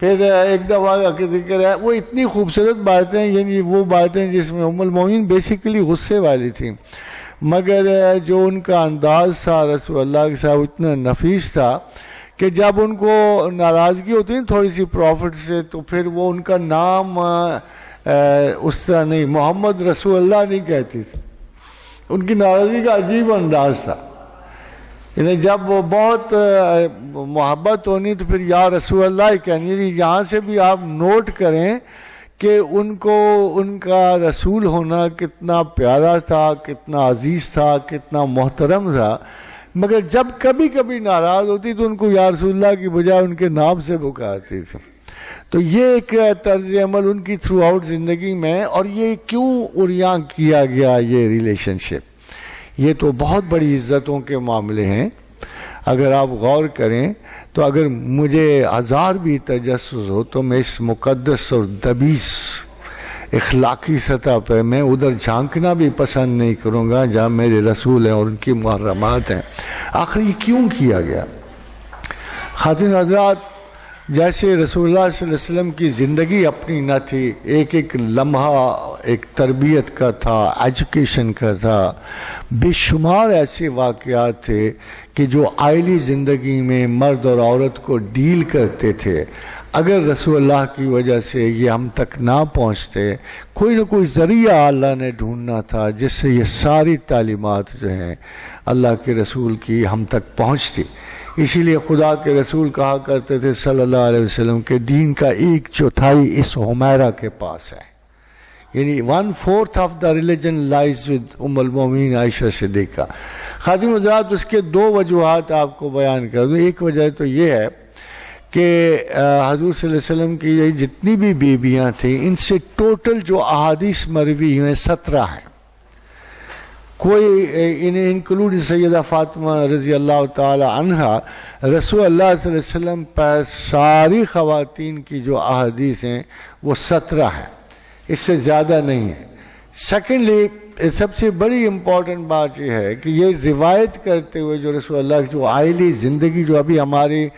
Speaker 1: پھر ایک دفعہ کا ذکر ہے, وہ اتنی خوبصورت باتیں, یعنی وہ باتیں جس میں ام المومنین بیسیکلی غصے والی تھیں, مگر جو ان کا انداز تھا رسول اللہ کے ساتھ اتنا نفیس تھا کہ جب ان کو ناراضگی ہوتی ہے تھوڑی سی پروفٹ سے تو پھر وہ ان کا نام اس طرح نہیں, محمد رسول اللہ نہیں کہتی تھی. ان کی ناراضگی کا عجیب انداز تھا. یعنی جب وہ بہت محبت ہونی تو پھر یا رسول اللہ ہی کہنی. یہاں سے بھی آپ نوٹ کریں کہ ان کو ان کا رسول ہونا کتنا پیارا تھا, کتنا عزیز تھا, کتنا محترم تھا, مگر جب کبھی کبھی ناراض ہوتی تو ان کو یا رسول اللہ کی بجائے ان کے نام سے پکارتی تھی. تو یہ ایک طرز عمل ان کی تھرو آؤٹ زندگی میں. اور یہ کیوں عریاں کیا گیا یہ ریلیشن شپ, یہ تو بہت بڑی عزتوں کے معاملے ہیں. اگر آپ غور کریں تو اگر مجھے 1000 بھی تجسس ہو تو میں اس مقدس اور دبیس اخلاقی سطح پہ میں ادھر جھانکنا بھی پسند نہیں کروں گا جہاں میرے رسول ہیں اور ان کی محرمات ہیں. آخر یہ کیوں کیا گیا؟ خواتین حضرات, جیسے رسول اللہ صلی اللہ علیہ وسلم کی زندگی اپنی نہ تھی, ایک ایک لمحہ ایک تربیت کا تھا, ایجوکیشن کا تھا, بے شمار ایسے واقعات تھے کہ جو آئلی زندگی میں مرد اور عورت کو ڈیل کرتے تھے. اگر رسول اللہ کی وجہ سے یہ ہم تک نہ پہنچتے, کوئی نہ کوئی ذریعہ اللہ نے ڈھونڈنا تھا جس سے یہ ساری تعلیمات جو ہیں اللہ کے رسول کی ہم تک پہنچتی. اسی لیے خدا کے رسول کہا کرتے تھے صلی اللہ علیہ وسلم کہ دین کا 1/4 اس حمیرہ کے پاس ہے. یعنی 1/4 of the religion lies with ام المومنین عائشہ صدیقہ. خاتون حضرات, اس کے 2 وجوہات آپ کو بیان کر دوں. ایک وجہ تو یہ ہے کہ حضور صلی اللہ علیہ وسلم کی یہ جتنی بھی بیویاں تھیں ان سے ٹوٹل جو احادیث مروی ہوئے 17 ہیں. کوئی انہیں انکلوڈ سیدہ فاطمہ رضی اللہ تعالی عنہا, رسول اللہ صلی اللہ علیہ وسلم پر ساری خواتین کی جو احادیث ہیں وہ 17 ہیں, اس سے زیادہ نہیں ہے. سیکنڈلی, سب سے بڑی امپورٹنٹ بات یہ ہے کہ یہ روایت کرتے ہوئے جو رسول اللہ کی جو آئلی زندگی جو ابھی ہماری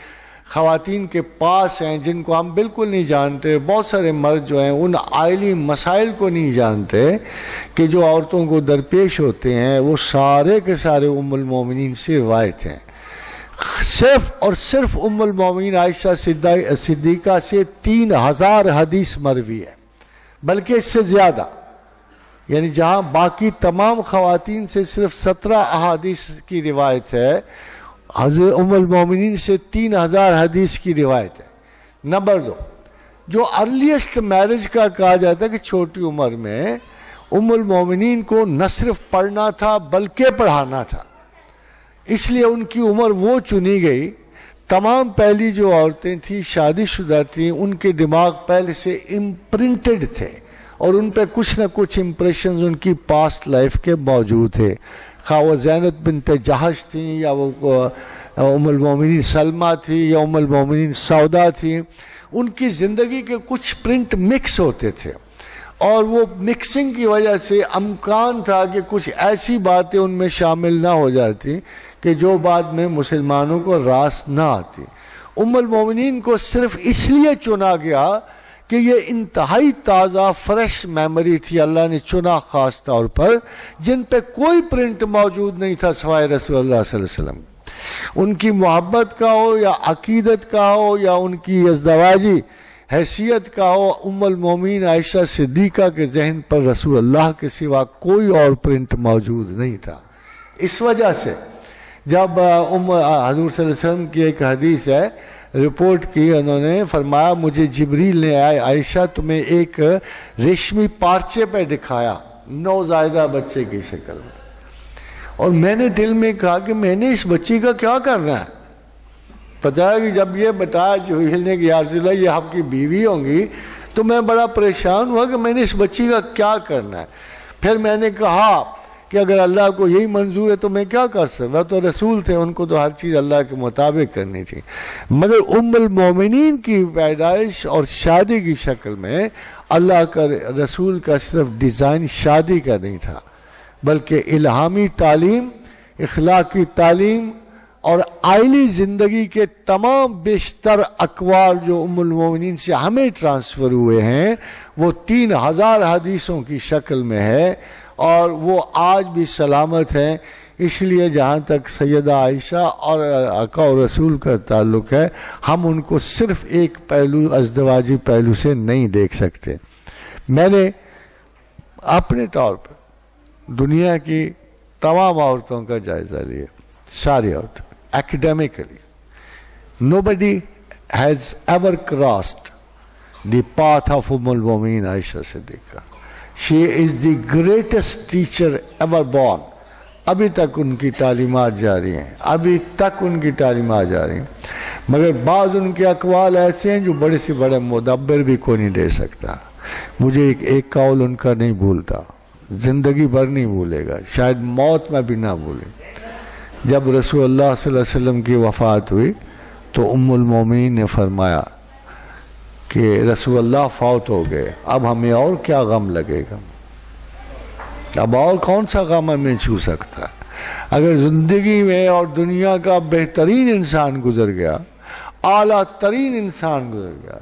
Speaker 1: خواتین کے پاس ہیں جن کو ہم بالکل نہیں جانتے, بہت سارے مرد جو ہیں ان آئلی مسائل کو نہیں جانتے کہ جو عورتوں کو درپیش ہوتے ہیں, وہ سارے کے سارے ام المومنین سے روایت ہیں. صرف اور صرف ام المومنین عائشہ صدیقہ سے 3000 حدیث مروی ہے, بلکہ اس سے زیادہ. یعنی جہاں باقی تمام خواتین سے صرف 17 احادیث کی روایت ہے, حضرت ام المومنین سے 3000 حدیث کی روایت ہے. نمبر 2, جو ارلیسٹ میرج کا کہا جاتا ہے کہ چھوٹی عمر میں ام المومنین کو نہ صرف پڑھنا تھا بلکہ پڑھانا تھا, اس لیے ان کی عمر وہ چنی گئی. تمام پہلی جو عورتیں تھیں شادی شدہ تھیں, ان کے دماغ پہلے سے امپرنٹڈ تھے اور ان پہ کچھ نہ کچھ امپریشنز ان کی پاسٹ لائف کے موجود تھے. خواہ وہ زینب بنت جہش تھیں یا وہ ام المومنین سلمہ تھی یا ام المومنین سودا تھی, ان کی زندگی کے کچھ پرنٹ مکس ہوتے تھے اور وہ مکسنگ کی وجہ سے امکان تھا کہ کچھ ایسی باتیں ان میں شامل نہ ہو جاتی کہ جو بعد میں مسلمانوں کو راس نہ آتی. ام المومنین کو صرف اس لیے چنا گیا کہ یہ انتہائی تازہ فریش میموری تھی, اللہ نے چنا خاص طور پر, جن پہ کوئی پرنٹ موجود نہیں تھا سوائے رسول اللہ صلی اللہ علیہ وسلم. ان کی محبت کا ہو یا عقیدت کا ہو یا ان کی ازدواجی حیثیت کا ہو, ام المومنین عائشہ صدیقہ کے ذہن پر رسول اللہ کے سوا کوئی اور پرنٹ موجود نہیں تھا. اس وجہ سے جب حضور صلی اللہ علیہ وسلم کی ایک حدیث ہے, رپورٹ کی، انہوں نے فرمایا مجھے جبریل نے عائشہ تمہیں ایک ریشمی پارچے پہ دکھایا نوزائیدہ بچے کی شکل میں، اور میں نے دل میں کہا کہ میں نے اس بچی کا کیا کرنا ہے؟ پتہ ہے کہ جب یہ بتایا جبریل نے کہ یا رسول اللہ یہ آپ کی بیوی ہوں گی، تو میں بڑا پریشان ہوا کہ میں نے اس بچی کا کیا کرنا ہے۔ پھر میں نے کہا کہ اگر اللہ کو یہی منظور ہے تو میں کیا کر سکتا، تو رسول تھے، ان کو تو ہر چیز اللہ کے مطابق کرنی تھی، مگر ام المومنین کی پیدائش اور شادی کی شکل میں اللہ کا رسول کا صرف ڈیزائن شادی کا نہیں تھا، بلکہ الہامی تعلیم، اخلاقی تعلیم اور آئلی زندگی کے تمام بیشتر اقوال جو ام المومنین سے ہمیں ٹرانسفر ہوئے ہیں وہ 3000 حدیثوں کی شکل میں ہے، اور وہ آج بھی سلامت ہیں۔ اس لیے جہاں تک سیدہ عائشہ اور آقا و رسول کا تعلق ہے، ہم ان کو صرف ایک پہلو ازدواجی پہلو سے نہیں دیکھ سکتے۔ میں نے اپنے طور پر دنیا کی تمام عورتوں کا جائزہ لیا، ساری عورتیں academically. Nobody has ever crossed the path of Umm al-Mu'minin Aisha Siddiqa. She is the greatest teacher ever born. ابھی تک ان کی تعلیمات جاری ہیں، ابھی تک ان کی تعلیمات جاری ہیں، مگر بعض ان کے اقوال ایسے ہیں جو بڑے سے بڑے مدبر بھی کوئی نہیں دے سکتا۔ مجھے ایک قول ان کا نہیں بھولتا، زندگی بھر نہیں بھولے گا، شاید موت میں بھی نہ بھولے۔ جب رسول اللہ صلی اللہ علیہ وسلم کی وفات ہوئی تو ام المومنین نے فرمایا کہ رسول اللہ فوت ہو گئے، اب ہمیں اور کیا غم لگے گا، اب اور کون سا غم ہمیں چھو سکتا ہے؟ اگر زندگی میں اور دنیا کا بہترین انسان گزر گیا، اعلیٰ ترین انسان گزر گیا،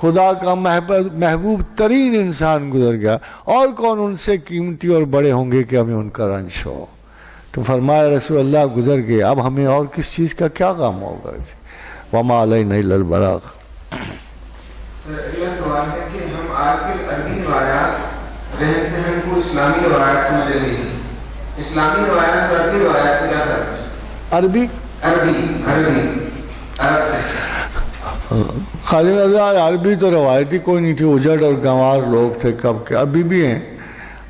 Speaker 1: خدا کا محبوب ترین انسان گزر گیا، اور کون ان سے قیمتی اور بڑے ہوں گے کہ ہمیں ان کا رنج ہو؟ تو فرمایا رسول اللہ گزر گئے، اب ہمیں اور کس چیز کا کیا غم ہوگا؟ وما علینا الا البلاغ۔
Speaker 2: اگلا سوال ہے کہ ہم آج کے عربی روایات رہن سہن کو اسلامی روایات سمجھ رہی ہیں، اسلامی روایات اور عربی روایات سے کیا فرق ہے؟
Speaker 1: عربی
Speaker 2: عرب سے
Speaker 1: خالد رضا، عربی تو روایتی کوئی نہیں تھی، اجڑ اور گنوار لوگ تھے کب کے، ابھی بھی ہیں۔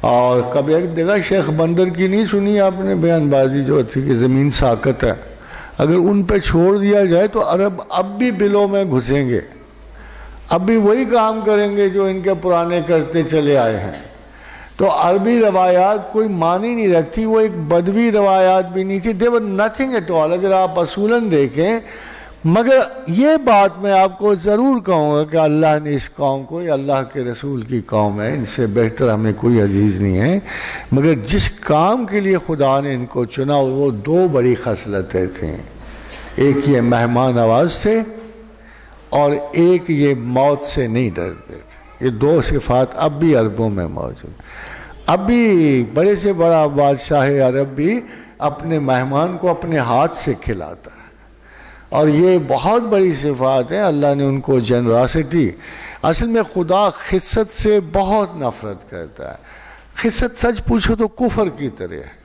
Speaker 1: اور کبھی ایک دیکھا شیخ بندر کی نہیں سنی آپ نے بیان بازی جو تھی کہ زمین ساکت ہے، اگر ان پہ چھوڑ دیا جائے تو عرب اب بھی بلوں میں گھسیں گے، اب بھی وہی کام کریں گے جو ان کے پرانے کرتے چلے آئے ہیں۔ تو عربی روایات کوئی معنی نہیں رکھتی، وہ ایک بدوی روایات بھی نہیں تھی، they were nothing at all اگر آپ اصولاً دیکھیں۔ مگر یہ بات میں آپ کو ضرور کہوں گا کہ اللہ نے اس قوم کو، یہ اللہ کے رسول کی قوم ہے، ان سے بہتر ہمیں کوئی عزیز نہیں ہے، مگر جس کام کے لیے خدا نے ان کو چنا وہ 2 بڑی خصلتیں تھیں، ایک یہ مہمان نواز تھے اور ایک یہ موت سے نہیں ڈرتے تھے۔ یہ 2 صفات اب بھی عربوں میں موجود، اب بھی بڑے سے بڑا بادشاہ عرب بھی اپنے مہمان کو اپنے ہاتھ سے کھلاتا ہے، اور یہ بہت بڑی صفات ہیں۔ اللہ نے ان کو جنراسٹی، اصل میں خدا خست سے بہت نفرت کرتا ہے۔ خست سچ پوچھو تو کفر کی طرح ہے۔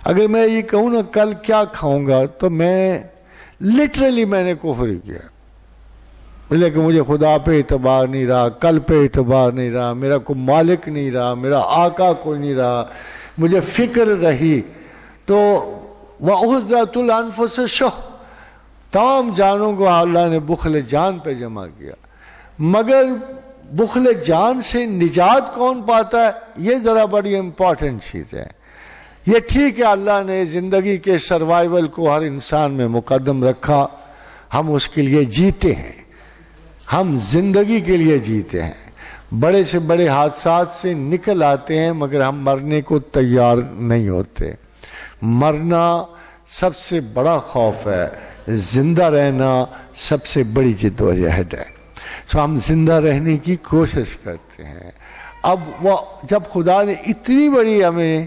Speaker 1: اگر میں یہ کہوں نا کل کیا کھاؤں گا تو میں لٹرلی میں نے کفر ہی کیا، لیکن مجھے خدا پہ اعتبار نہیں رہا، کل پہ اعتبار نہیں رہا، میرا کوئی مالک نہیں رہا، میرا آقا کوئی نہیں رہا، مجھے فکر رہی تو وَأُحْضِرَتُ الْأَنفُسُ الشُّحَّ، تمام جانوں کو اللہ نے بخل جان پہ جمع کیا۔ مگر بخل جان سے نجات کون پاتا ہے؟ یہ ذرا بڑی امپورٹنٹ چیز ہے۔ یہ ٹھیک ہے اللہ نے زندگی کے سروائیول کو ہر انسان میں مقدم رکھا، ہم اس کے لیے جیتے ہیں، ہم زندگی کے لیے جیتے ہیں، بڑے سے بڑے حادثات سے نکل آتے ہیں، مگر ہم مرنے کو تیار نہیں ہوتے۔ مرنا سب سے بڑا خوف ہے، زندہ رہنا سب سے بڑی جد و جہد ہے۔ سو ہم زندہ رہنے کی کوشش کرتے ہیں۔ اب وہ جب خدا نے اتنی بڑی ہمیں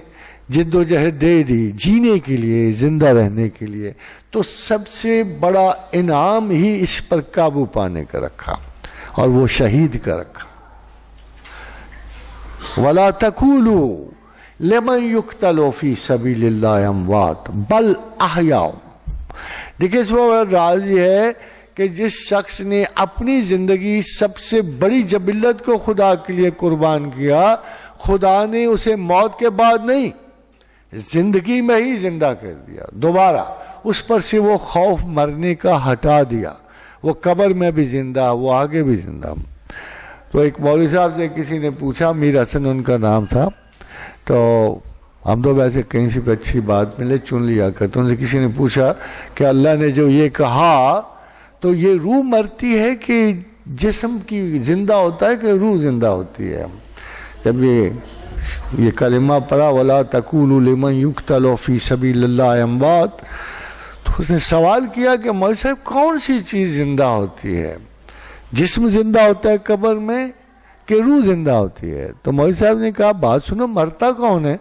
Speaker 1: جد و جہد دے دی جینے کے لیے، زندہ رہنے کے لیے، تو سب سے بڑا انعام ہی اس پر قابو پانے کا رکھا، اور وہ شہید کا رکھا۔ وَلَا تَقُولُوا لِمَنْ يُقْتَلُ فِي سَبِيلِ اللَّهِ أَمْوَاتٌ بَلْ أَحْيَاءٌ۔ دیکھیں اس میں راز یہ ہے کہ جس شخص نے اپنی زندگی سب سے بڑی جبلت کو خدا کے لیے قربان کیا، خدا نے اسے موت کے بعد نہیں، زندگی میں ہی زندہ کر دیا دوبارہ. اس پر سے وہ خوف مرنے کا ہٹا دیا. وہ قبر میں بھی زندہ، وہ آگے بھی زندہ. تو ایک مولوی صاحب سے کسی نے پوچھا، میر حسن ان کا نام تھا، تو ہم تو ویسے کہیں سے بھی اچھی بات ملے چن لیا کرتے. ان سے کسی نے پوچھا کہ اللہ نے جو یہ کہا تو یہ روح مرتی ہے کہ جسم کی زندہ ہوتا ہے کہ روح زندہ ہوتی ہے؟ جب یہ کلمہ پڑھا وَلَا تَقُولُوا لِمَنْ يُقْتَلُ فِي سَبِيلِ اللَّهِ أَمْوَاتٌ، تو اس نے سوال کیا کہ مولوی صاحب کون سی چیز زندہ ہوتی ہے؟ جسم زندہ ہوتا ہے قبر میں کہ روح زندہ ہوتی ہے؟ تو مولوی صاحب نے کہا بات سنو، مرتا کون ہے؟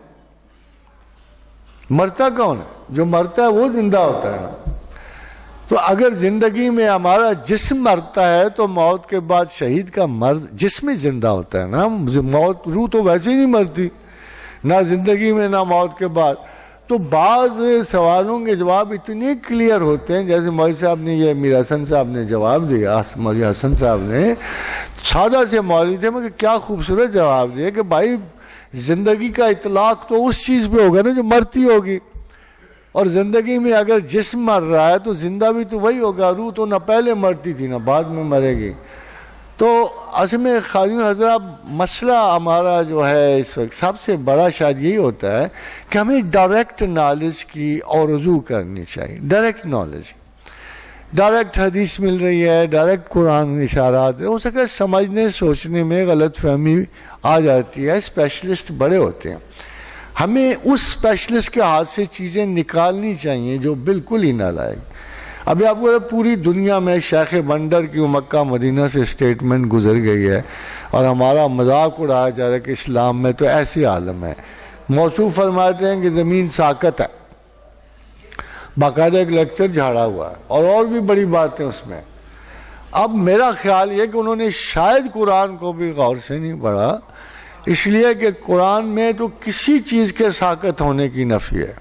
Speaker 1: مرتا کون ہے؟ جو مرتا ہے وہ زندہ ہوتا ہے نا. تو اگر زندگی میں ہمارا جسم مرتا ہے تو موت کے بعد شہید کا جسم ہی زندہ ہوتا ہے نا. موت، روح تو ویسے ہی نہیں مرتی، نہ زندگی میں نہ موت کے بعد. تو بعض سوالوں کے جواب اتنے کلیئر ہوتے ہیں، جیسے مولوی صاحب نے، یہ میر حسن صاحب نے جواب دیا، مولوی حسن صاحب نے، سادہ سے مولوی تھے مگر کیا خوبصورت جواب دیا کہ بھائی زندگی کا اطلاق تو اس چیز پہ ہوگا نا جو مرتی ہوگی، اور زندگی میں اگر جسم مر رہا ہے تو زندہ بھی تو وہی ہوگا. روح تو نہ پہلے مرتی تھی نہ بعد میں مرے گی. تو اصل میں خادم حضرات مسئلہ ہمارا جو ہے اس وقت سب سے بڑا شاید یہی ہوتا ہے کہ ہمیں ڈائریکٹ نالج کی آرزو کرنی چاہیے. ڈائریکٹ نالج، ڈائریکٹ حدیث مل رہی ہے، ڈائریکٹ قرآن اشارات، ہو سکتا ہے سمجھنے سوچنے میں غلط فہمی آ جاتی ہے. اسپیشلسٹ بڑے ہوتے ہیں، ہمیں اس اسپیشلسٹ کے ہاتھ سے چیزیں نکالنی چاہیے جو بالکل ہی نالائق. ابھی آپ کو پوری دنیا میں شیخ بندر کی مکہ مدینہ سے اسٹیٹمنٹ گزر گئی ہے اور ہمارا مذاق اڑایا جا رہا ہے کہ اسلام میں تو ایسی عالم ہے. موصوف فرماتے ہیں کہ زمین ساکت ہے، باقاعدہ ایک لیکچر جھاڑا ہوا ہے اور بھی بڑی باتیں اس میں. اب میرا خیال یہ کہ انہوں نے شاید قرآن کو بھی غور سے نہیں پڑھا، اس لیے کہ قرآن میں تو کسی چیز کے ساکت ہونے کی نفی ہے.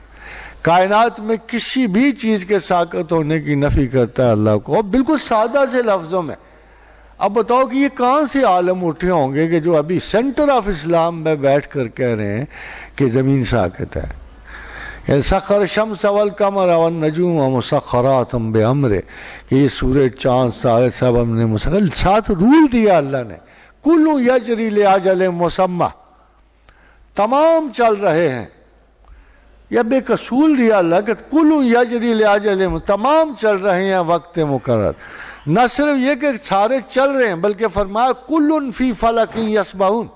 Speaker 1: کائنات میں کسی بھی چیز کے ساکت ہونے کی نفی کرتا ہے اللہ کو بالکل سادہ سے لفظوں میں. اب بتاؤ کہ یہ کہاں سے عالم اٹھے ہوں گے کہ جو ابھی سینٹر آف اسلام میں بیٹھ کر کہہ رہے ہیں کہ زمین ساکت ہے. سخر شمس والقمر والنجوم مسخرات بامرہ، کہ یہ سورج چاند سارے سب ہم نے مسخر، ساتھ رول دیا اللہ نے، کل یجری لاجل مسمى، تمام چل رہے ہیں. یا بے قصول دیا اللہ کہ کل یجری لاجل، تمام چل رہے ہیں وقت مقرر. نہ صرف یہ کہ سارے چل رہے ہیں بلکہ فرمایا کل فی فلک یسبحون،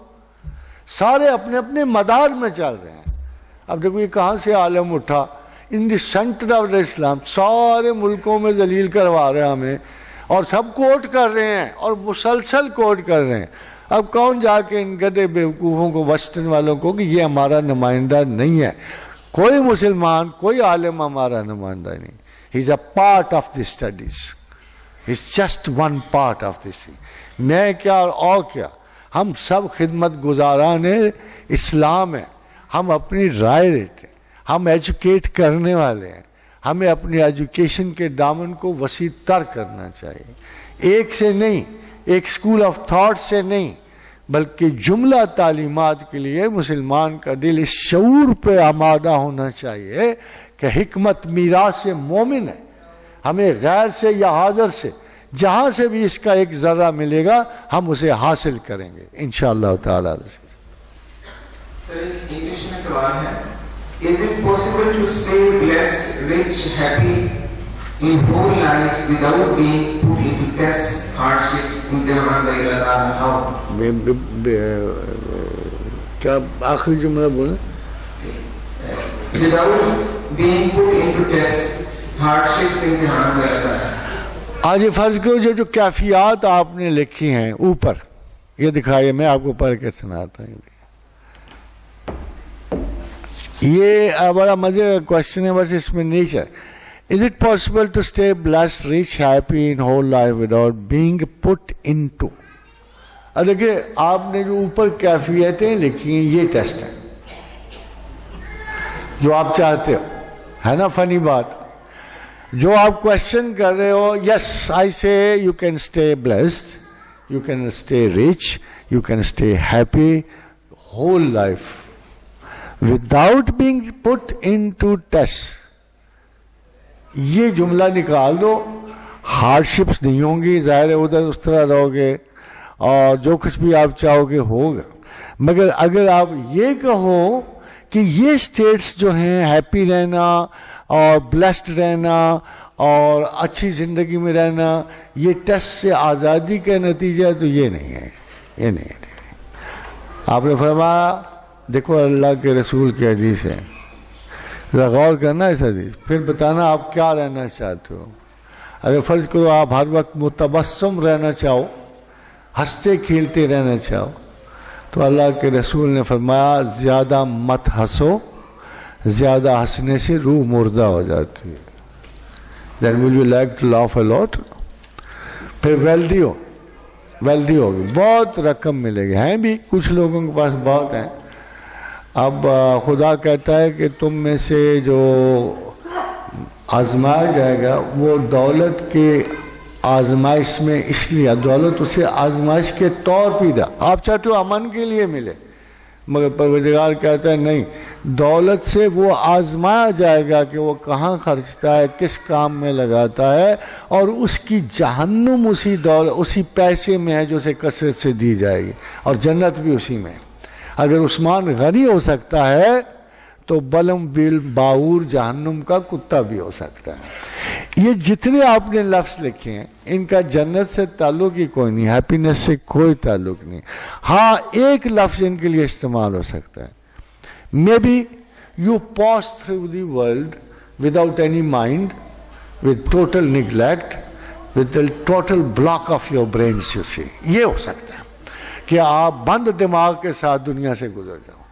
Speaker 1: سارے اپنے اپنے مدار میں چل رہے ہیں. اب دیکھو یہ کہاں سے عالم اٹھا، ان دی سینٹر آف دا اسلام، سارے ملکوں میں ذلیل کروا رہے ہیں ہمیں اور سب کوٹ کر رہے ہیں اور مسلسل کوٹ کر رہے ہیں. اب کون جا کے ان گدے بیوقوفوں کو، ویسٹرن والوں کو، کہ یہ ہمارا نمائندہ نہیں ہے. کوئی مسلمان، کوئی عالم ہمارا نمائندہ نہیں. He is a part of the studies, he is just one part of this. میں کیا اور کیا، ہم سب خدمت گزاران اسلام ہیں. ہم اپنی رائے دیتے ہیں، ہم ایجوکیٹ کرنے والے ہیں. ہمیں اپنی ایجوکیشن کے دامن کو وسیع تر کرنا چاہیے. ایک سے نہیں، ایک اسکول آف تھاٹ سے نہیں، بلکہ جملہ تعلیمات کے لیے مسلمان کا دل اس شعور پہ آمادہ ہونا چاہیے کہ حکمت میراث مومن ہے. ہمیں غیر سے یا حاضر سے جہاں سے بھی اس کا ایک ذرہ ملے گا ہم اسے حاصل کریں گے انشاءاللہ تعالی.
Speaker 2: سر انگلش میں سوال ہے، is it possible to stay blessed, rich, happy in whole life without being put into tests, hardships, امتحان وغیرہ؟
Speaker 1: کیا آخری جملہ بولیں؟
Speaker 2: without being put into tests, hardships, امتحان وغیرہ.
Speaker 1: آج یہ فرض کرو جو کیفیات آپ نے لکھی ہیں اوپر، یہ دکھائیے، میں آپ کو پڑھ کے سناتا ہوں. یہ بڑا مزے کا کوشچن ہے، بس اس میں nature. Is it possible to stay blessed, rich, happy in whole life without being put into؟ اب دیکھیں آپ نے جو اوپر کیفیتیں لکھی ہیں یہ ٹیسٹ ہے جو آپ چاہتے ہو، ہے نا فنی بات. جو آپ کوشچن کر رہے ہو, yes I say you can stay blessed, you can stay rich, you can stay happy whole life without being put in to test. یہ جملہ نکال دو, ہارڈ شپس نہیں ہوں گی, ظاہر ہے ادھر اس طرح رہو گے اور جو کچھ بھی آپ چاہو گے ہوگا. مگر اگر آپ یہ کہو کہ یہ اسٹیٹس جو ہیں, ہیپی رہنا اور بلیسڈ رہنا اور اچھی زندگی میں رہنا, یہ ٹیسٹ سے آزادی کا نتیجہ ہے, تو یہ نہیں ہے, یہ نہیں ہے. آپ نے فرمایا, دیکھو اللہ کے رسول کی حدیث ہے, ذرا غور کرنا اس حدیث, پھر بتانا آپ کیا رہنا چاہتے ہو. اگر فرض کرو آپ ہر وقت متبسم رہنا چاہو, ہنستے کھیلتے رہنا چاہو, تو اللہ کے رسول نے فرمایا زیادہ مت ہنسو, زیادہ ہنسنے سے روح مردہ ہو جاتی ہے. Then will you like to laugh a lot? پھر ویلدی ہوگی, بہت رقم ملے گی. ہیں بھی کچھ لوگوں کے پاس بہت ہیں. اب خدا کہتا ہے کہ تم میں سے جو آزمایا جائے گا وہ دولت کے آزمائش میں, اس لیے دولت اسے آزمائش کے طور پہ دا. آپ چاہتے ہو امن کے لیے ملے, مگر پروردگار کہتا ہے نہیں, دولت سے وہ آزمایا جائے گا کہ وہ کہاں خرچتا ہے, کس کام میں لگاتا ہے, اور اس کی جہنم اسی پیسے میں ہے جو اسے کثرت سے دی جائے گی, اور جنت بھی اسی میں. اگر عثمان غنی ہو سکتا ہے تو بلم بیل باور جہنم کا کتا بھی ہو سکتا ہے. یہ جتنے آپ نے لفظ لکھے ہیں ان کا جنت سے تعلق ہی کوئی نہیں, ہیپینس سے کوئی تعلق نہیں. ہاں ایک لفظ ان کے لیے استعمال ہو سکتا ہے, maybe you pass through the world without any mind, with total neglect, with the total block of your brains, you see. یہ ہو سکتا ہے کہ آپ بند دماغ کے ساتھ دنیا سے گزر جاؤ,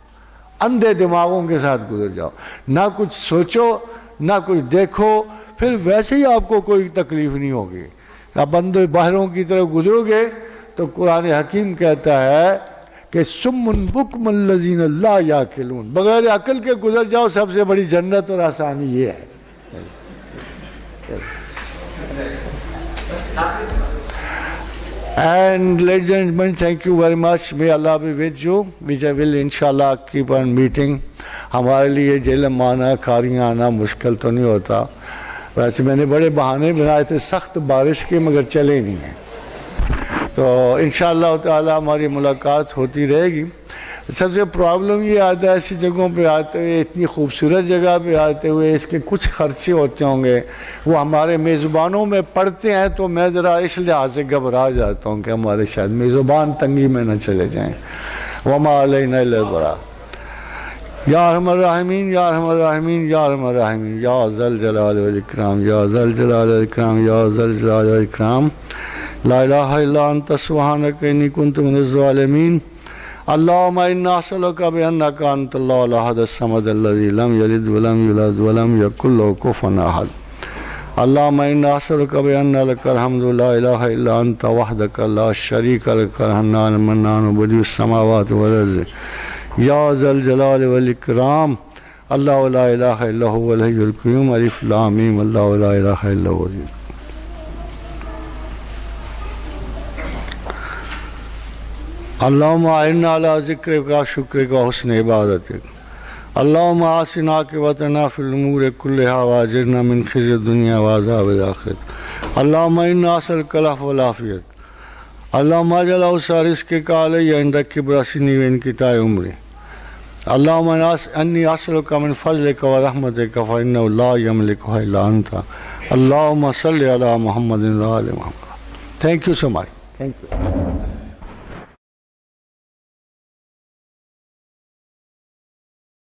Speaker 1: اندھے دماغوں کے ساتھ گزر جاؤ, نہ کچھ سوچو نہ کچھ دیکھو, پھر ویسے ہی آپ کو کوئی تکلیف نہیں ہوگی. آپ اندھے باہروں کی طرف گزرو گے تو قرآن حکیم کہتا ہے کہ سمن بکم الذین لا یاکلون, بغیر عقل کے گزر جاؤ, سب سے بڑی جنت اور آسانی یہ ہے. And ladies and gentlemen, thank you very much. May Allah be with you, which I will inshallah keep on meeting. ہمارے لیے جیلم آنا, کھاریاں آنا مشکل تو نہیں ہوتا. ویسے میں نے بڑے بہانے بنائے تھے سخت بارش کے, مگر چلے نہیں ہیں. تو انشاءاللہ تعالی ہماری ملاقات ہوتی رہے گی. سب سے پرابلم یہ آتا ہے ایسی جگہوں پہ آتے ہوئے, اتنی خوبصورت جگہ پہ آتے ہوئے, اس کے کچھ خرچے ہوتے ہوں گے, وہ ہمارے میزبانوں میں پڑتے ہیں, تو میں ذرا اس لحاظ سے گھبرا جاتا ہوں کہ ہمارے شاید میزبان تنگی میں نہ چلے جائیں. وما علینا الا البلاغ. یا ارحم الراحمین, یا ارحم الراحمین, یا ارحم الراحمین, یا ذا الجلال والاکرام, یا ذا الجلال والاکرام, یا ذا الجلال والاکرام. لا الہ الا انت سبحانک انی کنت من الظالمین. اللہم انا نسألک بانک انت اللہ الاحد الصمد الذی لم یلد ولم یولد ولم یکن لہ کفوا احد. اللہم انا نسألک بان لک الحمد لا الہ الا انت وحدک لا شریک لک الحنان المنان بدیع السماوات والارض. یا ذا الجلال والاکرام. اللہ لا الہ الا هو الحی القیوم. الف لام میم. اللہ لا الہ الا هو. اللہم اعنا علی ذکرک و شکرک و حسن عبادتک. اللہم احسن عاقبتنا فی الامور کلہا واجرنا من خزی الدنیا وعذاب الآخرۃ. اللہم انا نسألک العفو والعافیۃ. اللہم اجعل اوسع رزقک علی عند کبر سنی وانقطاع عمری. اللہم انی اسألک من فضلک و رحمتک فانہ لا یملکہ الا انت. اللہم صلی علی محمد و آل محمد. Thank you so much. Thank you.